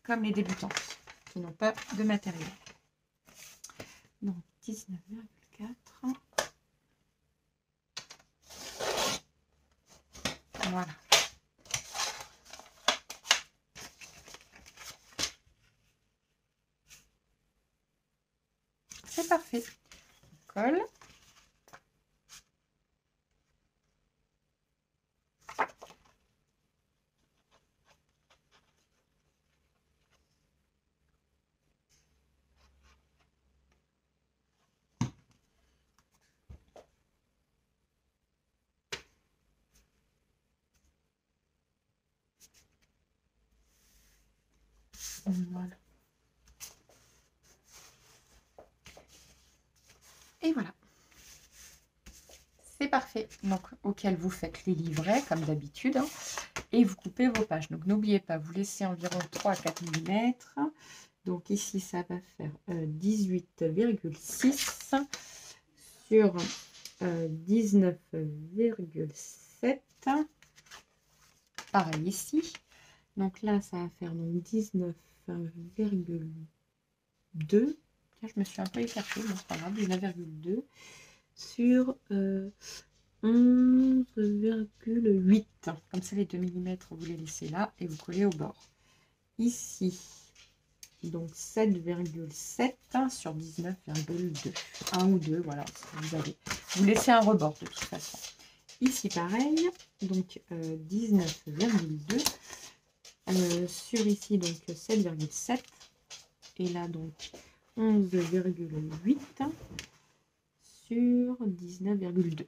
comme les débutantes qui n'ont pas de matériel. Donc 19,4. Voilà. C'est parfait. On colle. Voilà. Et voilà. C'est parfait. Donc, auquel vous faites les livrets, comme d'habitude, hein, et vous coupez vos pages. Donc, n'oubliez pas, vous laissez environ 3 à 4 mm. Donc, ici, ça va faire 18,6 sur 19,7. Pareil ici. Donc là, ça va faire 19,2. Je me suis un peu écartée, mais c'est pas grave, 19,2 sur 11,8. Comme ça, les 2 mm, vous les laissez là et vous collez au bord. Ici, donc 7,7 sur 19,2. 1 ou 2, voilà, vous avez. Vous laissez un rebord de toute façon. Ici, pareil, donc 19,2. Sur ici, donc 7,7. Et là, donc 11,8 sur 19,2.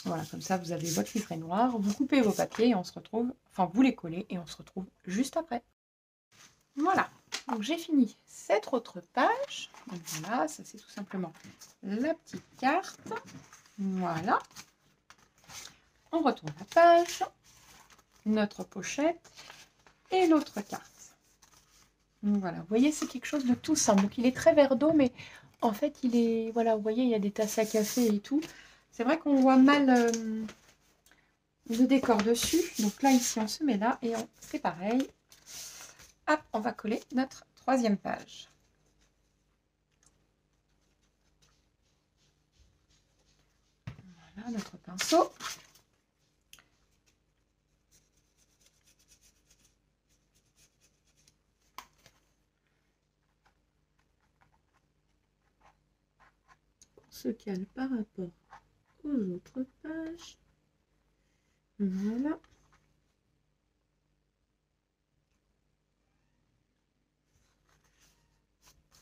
Voilà, comme ça, vous avez votre livret noir. Vous coupez vos papiers et on se retrouve, enfin, vous les collez et on se retrouve juste après. Voilà, donc j'ai fini cette autre page. Donc voilà, ça c'est tout simplement la petite carte. Voilà. On retourne la page, notre pochette et l'autre carte. Donc voilà, vous voyez, c'est quelque chose de tout simple. Donc il est très vert d'eau, mais en fait, il est... Voilà, vous voyez, il y a des tasses à café et tout. C'est vrai qu'on voit mal le décor dessus. Donc là, ici, on se met là et on fait pareil. Hop, on va coller notre troisième page. Voilà, notre pinceau. On se cale par rapport aux autres pages. Voilà.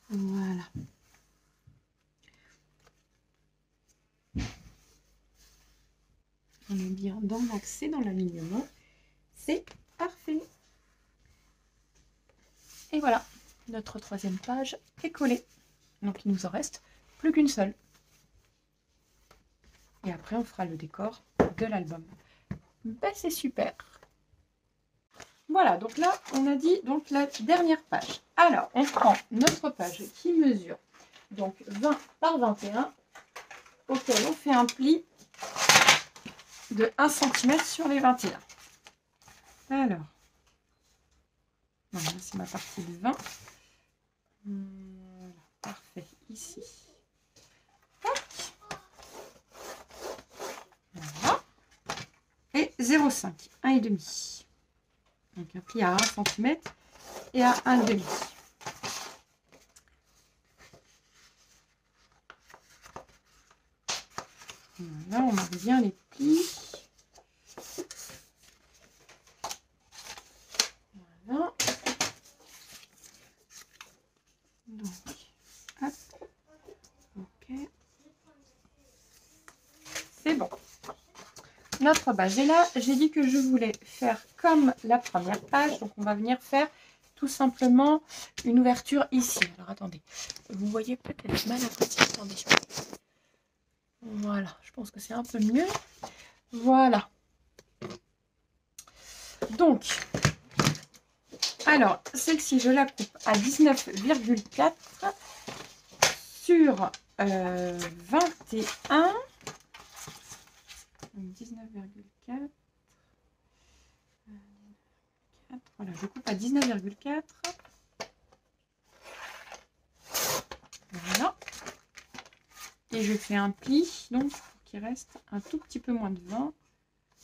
Voilà. On est bien dans l'axe et dans l'alignement. C'est parfait. Et voilà, notre troisième page est collée. Donc il nous en reste plus qu'une seule. Et après on fera le décor de l'album. Ben, c'est super. Voilà, donc là on a dit donc la dernière page. Alors on prend notre page qui mesure donc 20 par 21, auquel on fait un pli de 1 cm sur les 21. Alors, voilà, c'est ma partie de 20. Voilà, parfait, ici. Tac. Voilà. Et 0,5, 1,5. Donc un pli à 1 cm et à 1,5. Voilà, on marque bien les plis. Voilà. Donc, hop. Ok. C'est bon. Notre base est là. J'ai dit que je voulais faire comme la première page. Donc, on va venir faire tout simplement une ouverture ici. Alors, attendez. Vous voyez peut-être mal à côté. Attendez. Voilà. Je pense que c'est un peu mieux. Voilà. Donc, alors, celle-ci, je la coupe à 19,4 sur 21. 19,4. Voilà, je coupe à 19,4. Voilà. Et je fais un pli, donc, pour qu'il reste un tout petit peu moins de 20.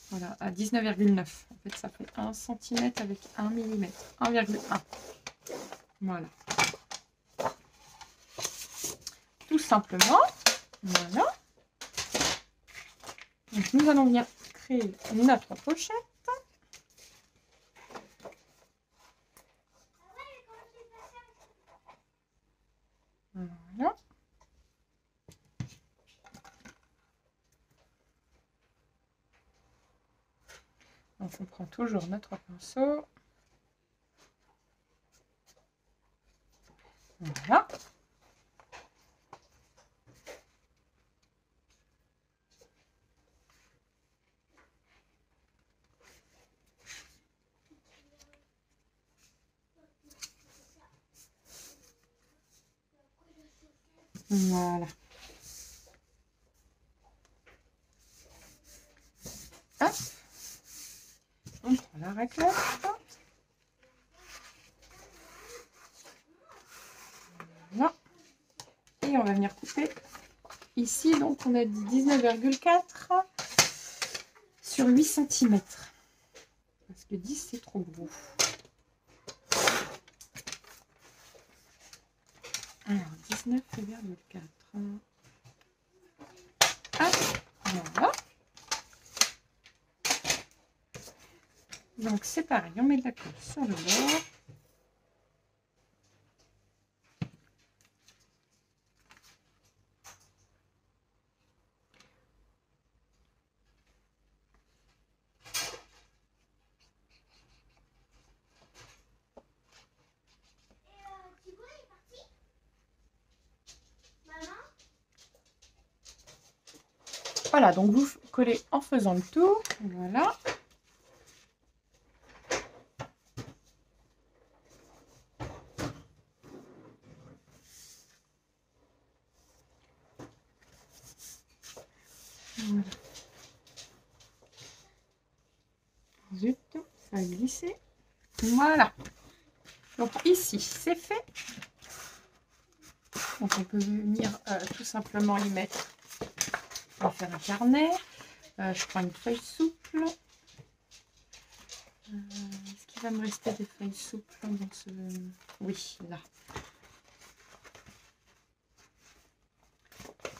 Voilà, à 19,9. En fait, ça fait 1 cm avec 1 mm. 1,1. Voilà. Tout simplement. Voilà. Donc, nous allons venir créer notre pochette. Voilà. Donc, on prend toujours notre pinceau. Voilà. Voilà. Hop. On prend la raclette. Voilà. Et on va venir couper ici. Donc, on a dit 19,4 sur 8 cm. Parce que 10, c'est trop gros. Alors, 19,4. Hop, voilà. Donc, c'est pareil, on met de la colle sur le bord. Voilà, donc vous collez en faisant le tour. Voilà. Voilà. Zut, ça a glissé. Voilà. Donc ici, c'est fait. Donc on peut venir tout simplement y mettre. On va faire un carnet. Je prends une feuille souple. Est-ce qu'il va me rester des feuilles souples dans ce... Oui, là.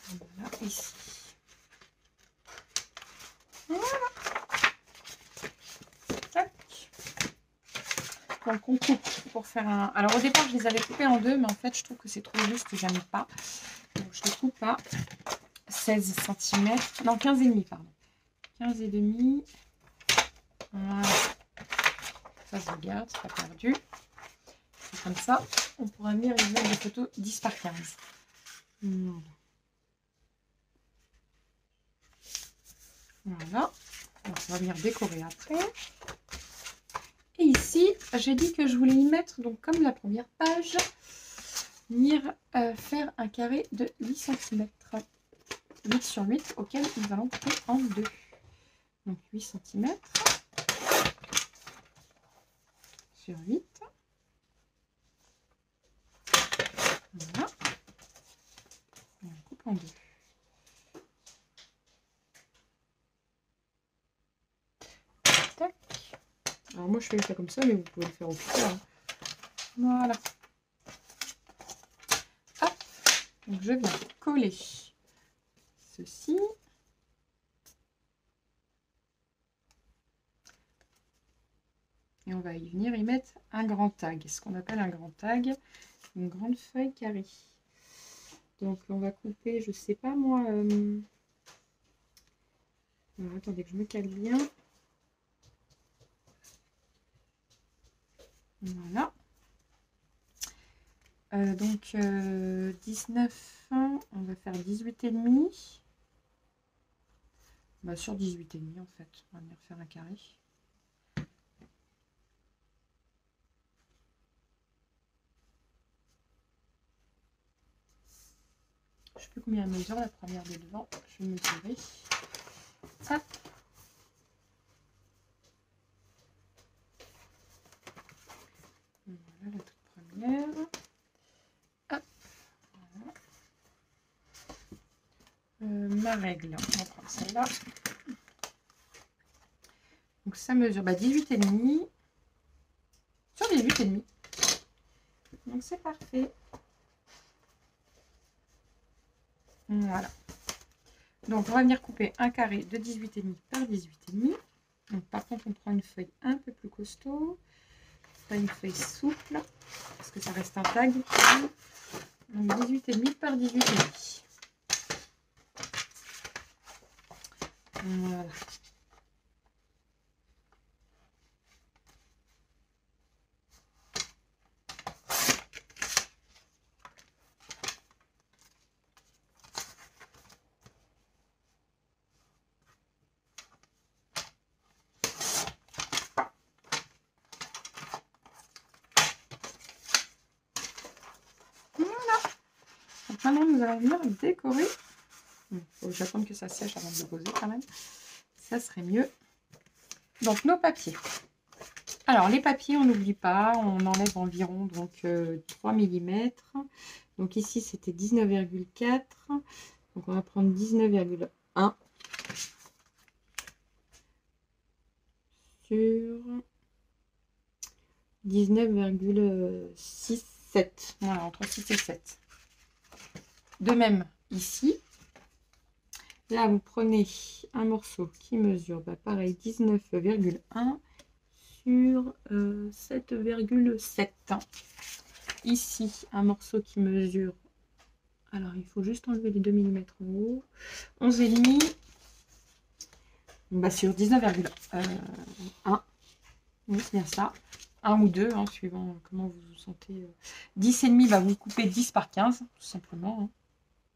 Voilà, ici. Voilà. Tac. Donc on coupe pour faire un... Alors au départ, je les avais coupés en deux, mais en fait, je trouve que c'est trop juste, j'aime pas. Donc je les coupe à 16 cm. Non, 15,5, pardon. 15,5. Voilà. Ça se regarde, c'est pas perdu. Et comme ça, on pourra venir y mettre des photos 10 par 15. Voilà. Voilà. Donc, on va venir décorer après. Et ici, j'ai dit que je voulais y mettre, donc comme la première page, venir faire un carré de 8 cm. 8 sur 8, auquel nous allons couper en deux. Donc 8 cm sur 8. Voilà. Et on coupe en deux. Tac. Alors moi je fais ça comme ça, mais vous pouvez le faire au plus tard. Voilà. Hop. Donc je viens coller ceci. Et on va y venir y mettre un grand tag. Ce qu'on appelle un grand tag. Une grande feuille carrée. Donc on va couper, je sais pas moi. Alors, attendez que je me cale bien. Voilà. Donc 19, on va faire 18,5. Bah, sur 18,5 en fait. On va venir faire un carré. Je ne sais plus combien elle mesure la première de devant. Je vais mesurer. Hop. Voilà la toute première. Hop. Voilà. Ma règle. On va prendre celle-là. Donc ça mesure 18,5 sur 18,5. Donc c'est parfait. Voilà. Donc on va venir couper un carré de 18,5 par 18,5. Donc par contre on prend une feuille un peu plus costaud, pas une feuille souple, parce que ça reste un tag. Donc 18,5 par 18,5. Voilà. Donc maintenant nous allons venir décorer. Il faut que j'attende que ça sèche avant de le poser quand même. Ça serait mieux. Donc nos papiers. Alors les papiers, on n'oublie pas, on enlève environ donc 3 mm. Donc ici c'était 19,4. Donc on va prendre 19,1 sur 19,67. Voilà, entre 6 et 7. De même ici. Là, vous prenez un morceau qui mesure, pareil, 19,1 sur 7,7. Ici, un morceau qui mesure, alors il faut juste enlever les 2 mm en haut, 11,5 sur 19,1. Oui, c'est bien ça. 1 ou 2, hein, suivant comment vous vous sentez. 10,5, vous coupez 10 par 15, tout simplement. Hein.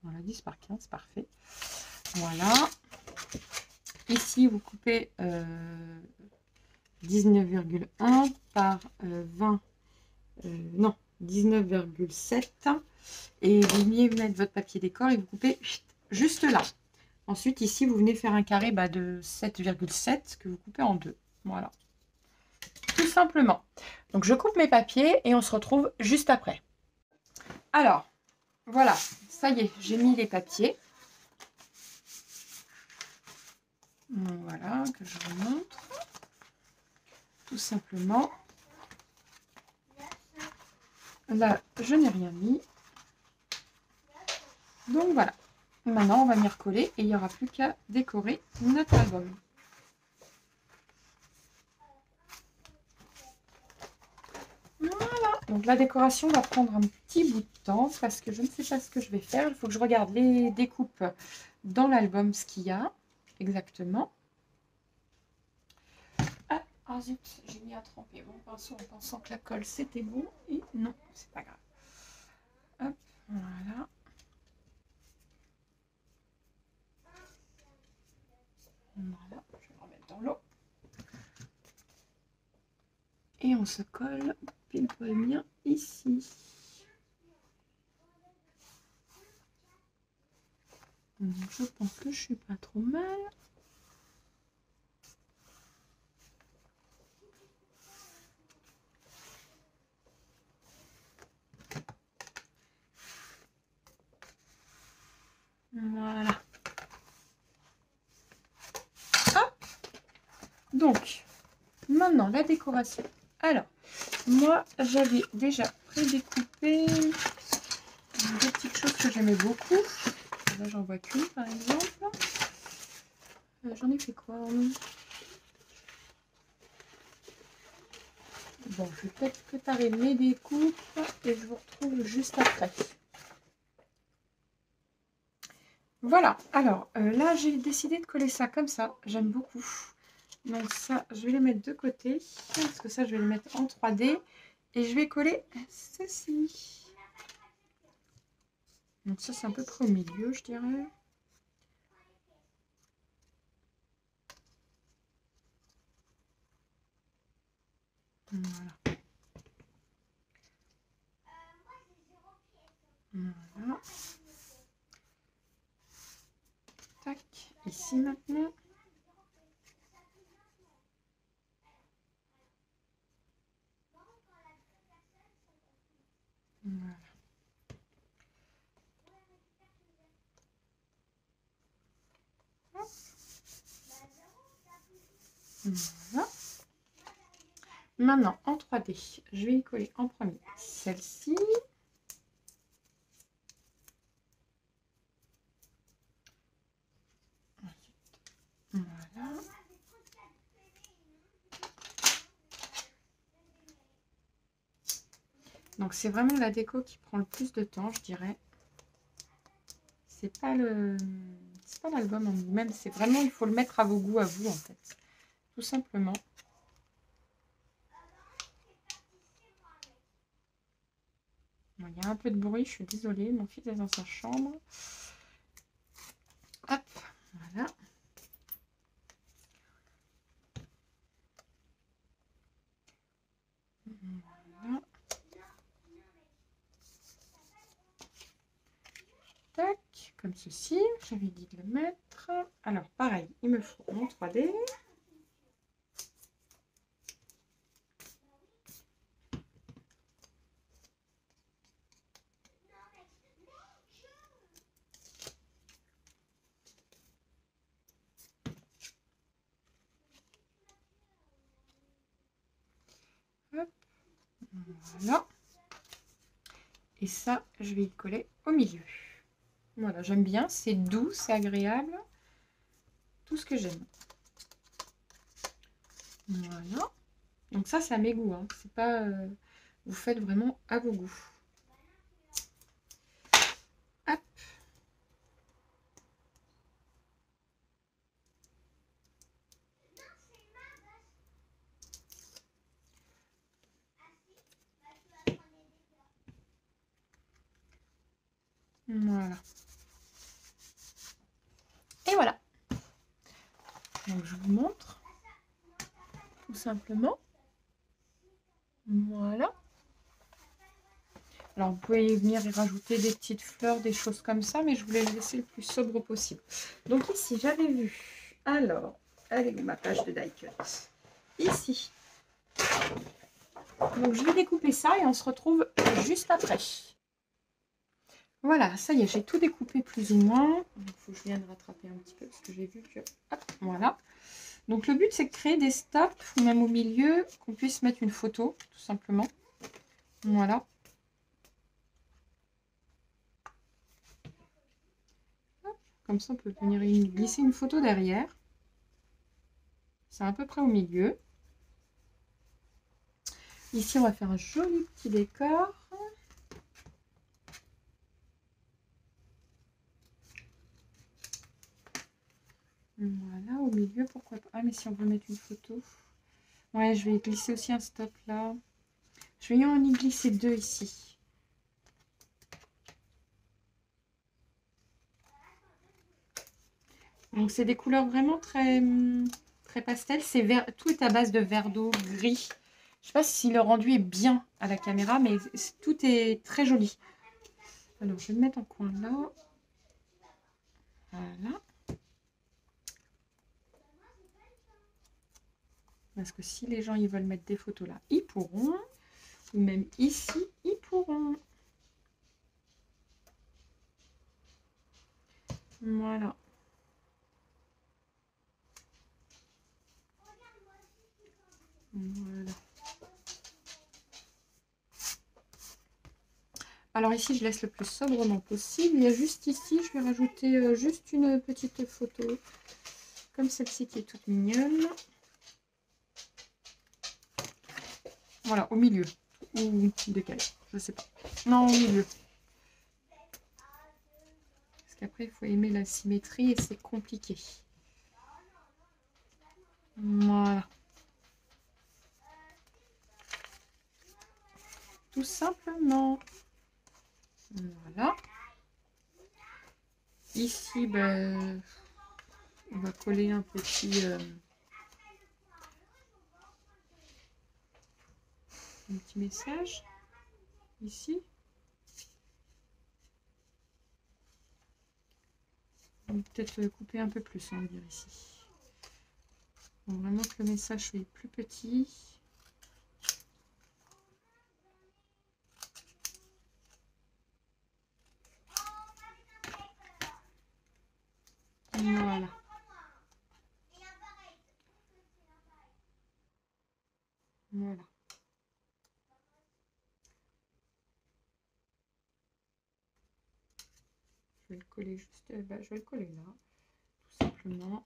Voilà, 10 par 15, parfait. Voilà. Ici, vous coupez 19,1 par 20, non, 19,7. Et vous venez mettre votre papier décor et vous coupez juste là. Ensuite, ici, vous venez faire un carré de 7,7 que vous coupez en deux. Voilà. Tout simplement. Donc, je coupe mes papiers et on se retrouve juste après. Alors, voilà. Ça y est, j'ai mis les papiers. Voilà, que je vous montre. Tout simplement. Là, je n'ai rien mis. Donc, voilà. Maintenant, on va m'y recoller et il n'y aura plus qu'à décorer notre album. Voilà. Donc, la décoration va prendre un petit bout de temps parce que je ne sais pas ce que je vais faire. Il faut que je regarde les découpes dans l'album, ce qu'il y a exactement. Ah zut, j'ai mis à tremper mon pinceau en pensant que la colle c'était bon et non, c'est pas grave. Hop, voilà. Voilà, je vais le remettre dans l'eau. Et on se colle pile poil bien ici. Donc je pense que je suis pas trop mal. Voilà. Hop. Donc, maintenant la décoration. Alors, moi j'avais déjà prédécoupé des petites choses que j'aimais beaucoup. Là j'en vois qu'une par exemple. J'en ai fait quoi? Bon, je vais peut-être préparer mes découpes et je vous retrouve juste après. Voilà, alors là j'ai décidé de coller ça comme ça, j'aime beaucoup. Donc ça, je vais les mettre de côté, parce que ça je vais les mettre en 3D. Et je vais coller ceci. Donc ça c'est à peu près au milieu, je dirais. Voilà. Voilà. Tac, ici maintenant. Voilà. Voilà. Maintenant, en 3D, je vais y coller en premier celle-ci. Voilà. Donc, c'est vraiment la déco qui prend le plus de temps, je dirais. C'est pas l'album en lui-même, c'est vraiment, il faut le mettre à vos goûts, à vous, en fait. Tout simplement. Bon, il y a un peu de bruit, je suis désolée, mon fils est dans sa chambre. Hop, voilà. Voilà. Tac, comme ceci, j'avais dit de le mettre. Alors, pareil, il me faut mon 3D. Hop, voilà. Et ça, je vais y coller au milieu. Voilà, j'aime bien, c'est doux, c'est agréable. Tout ce que j'aime. Voilà. Donc ça, c'est à mes goûts. Hein. C'est pas... vous faites vraiment à vos goûts. Hop. Voilà. Et voilà. Donc je vous montre tout simplement. Voilà. Alors vous pouvez venir y rajouter des petites fleurs, des choses comme ça, mais je voulais le laisser le plus sobre possible. Donc ici j'avais vu, alors, elle est où ma page de die cut? Ici. Donc je vais découper ça et on se retrouve juste après. Voilà, ça y est, j'ai tout découpé plus ou moins. Il faut que je vienne rattraper un petit peu parce que j'ai vu que... Hop, voilà. Donc le but c'est de créer des stops ou même au milieu, qu'on puisse mettre une photo, tout simplement. Voilà. Hop, comme ça on peut venir glisser une photo derrière. C'est à peu près au milieu. Ici on va faire un joli petit décor. Voilà, au milieu, pourquoi pas. Ah, mais si on veut mettre une photo. Ouais, je vais glisser aussi un stop là. Je vais en y glisser deux ici. Donc, c'est des couleurs vraiment très, très pastel. Tout est à base de vert d'eau gris. Je ne sais pas si le rendu est bien à la caméra, mais tout est très joli. Alors, je vais le mettre en coin là. Voilà. Parce que si les gens ils veulent mettre des photos là, ils pourront. Ou même ici, ils pourront. Voilà. Voilà. Alors ici, je laisse le plus sobrement possible. Il y a juste ici, je vais rajouter juste une petite photo. Comme celle-ci qui est toute mignonne. Voilà, au milieu. Ou décalé, je sais pas. Non, au milieu. Parce qu'après, il faut aimer la symétrie et c'est compliqué. Voilà. Tout simplement. Voilà. Ici, ben, on va coller un petit message. Ici. On va peut-être couper un peu plus, on va dire ici. Faut vraiment que le message soit plus petit. Voilà. Voilà. Je vais le coller juste, je vais le coller là, tout simplement.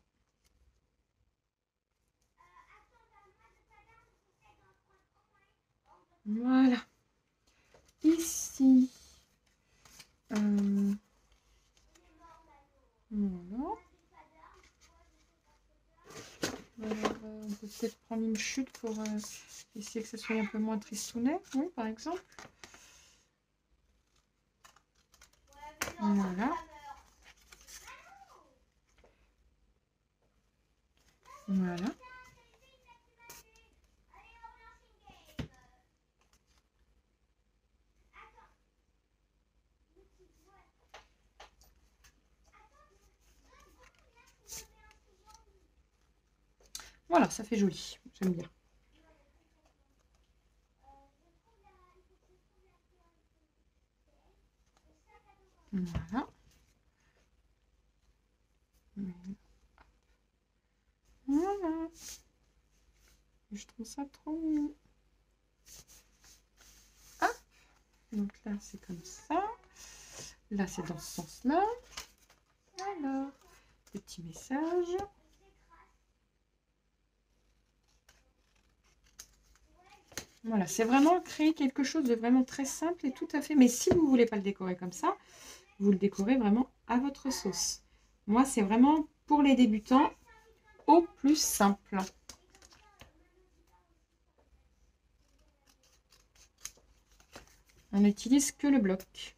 Voilà. Ici. Voilà. On peut peut-être prendre une chute pour essayer que ça soit un peu moins tristounet, oui, par exemple. Voilà. Voilà. Voilà, ça fait joli. J'aime bien. Voilà. Voilà. Je trouve ça trop mignon. Ah, donc là, c'est comme ça. Là, c'est dans ce sens-là. Voilà. Petit message. Voilà, c'est vraiment créer quelque chose de vraiment très simple et tout à fait. Mais si vous ne voulez pas le décorer comme ça, vous le décorez vraiment à votre sauce. Moi, c'est vraiment pour les débutants au plus simple. On n'utilise que le bloc.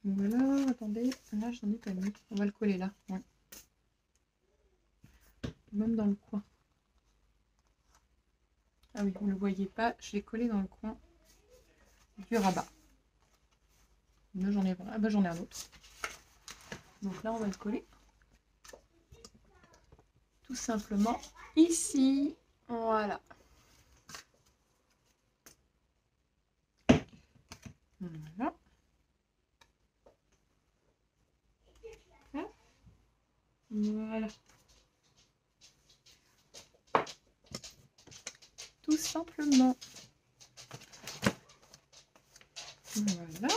Voilà, attendez, là j'en ai pas mis. On va le coller là. Ouais. Même dans le coin. Ah oui, vous ne le voyez pas, je l'ai collé dans le coin du rabat. Là j'en ai, ah bah, j'en ai un autre. Donc là on va le coller tout simplement ici. Voilà. Voilà. Voilà. Tout simplement. Voilà.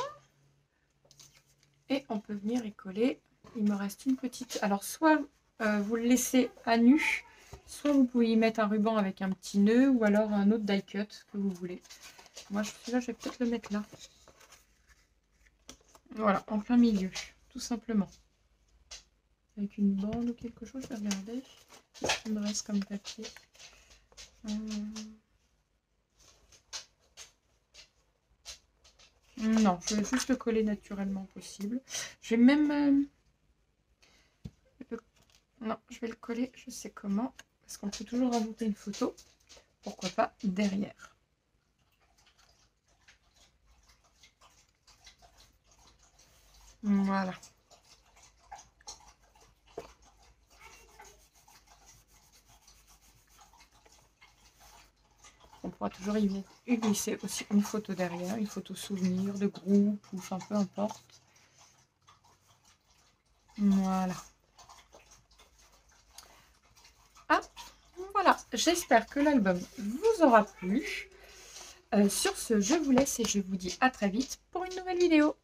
Et on peut venir y coller. Il me reste une petite... Alors, soit vous le laissez à nu, soit vous pouvez y mettre un ruban avec un petit nœud, ou alors un autre die cut que vous voulez. Moi, celui-là, je vais peut-être le mettre là. Voilà, en plein milieu, tout simplement. Avec une bande ou quelque chose, je vais regarder. Qu'est-ce qu'il me reste comme papier? Non, je vais juste le coller naturellement possible. Je vais même... Non, je vais le coller, je sais comment. Parce qu'on peut toujours rajouter une photo. Pourquoi pas derrière. Voilà. On pourra toujours y glisser aussi une photo derrière, une photo souvenir de groupe, ou enfin peu importe. Voilà. Ah, voilà. J'espère que l'album vous aura plu. Sur ce, je vous laisse et je vous dis à très vite pour une nouvelle vidéo.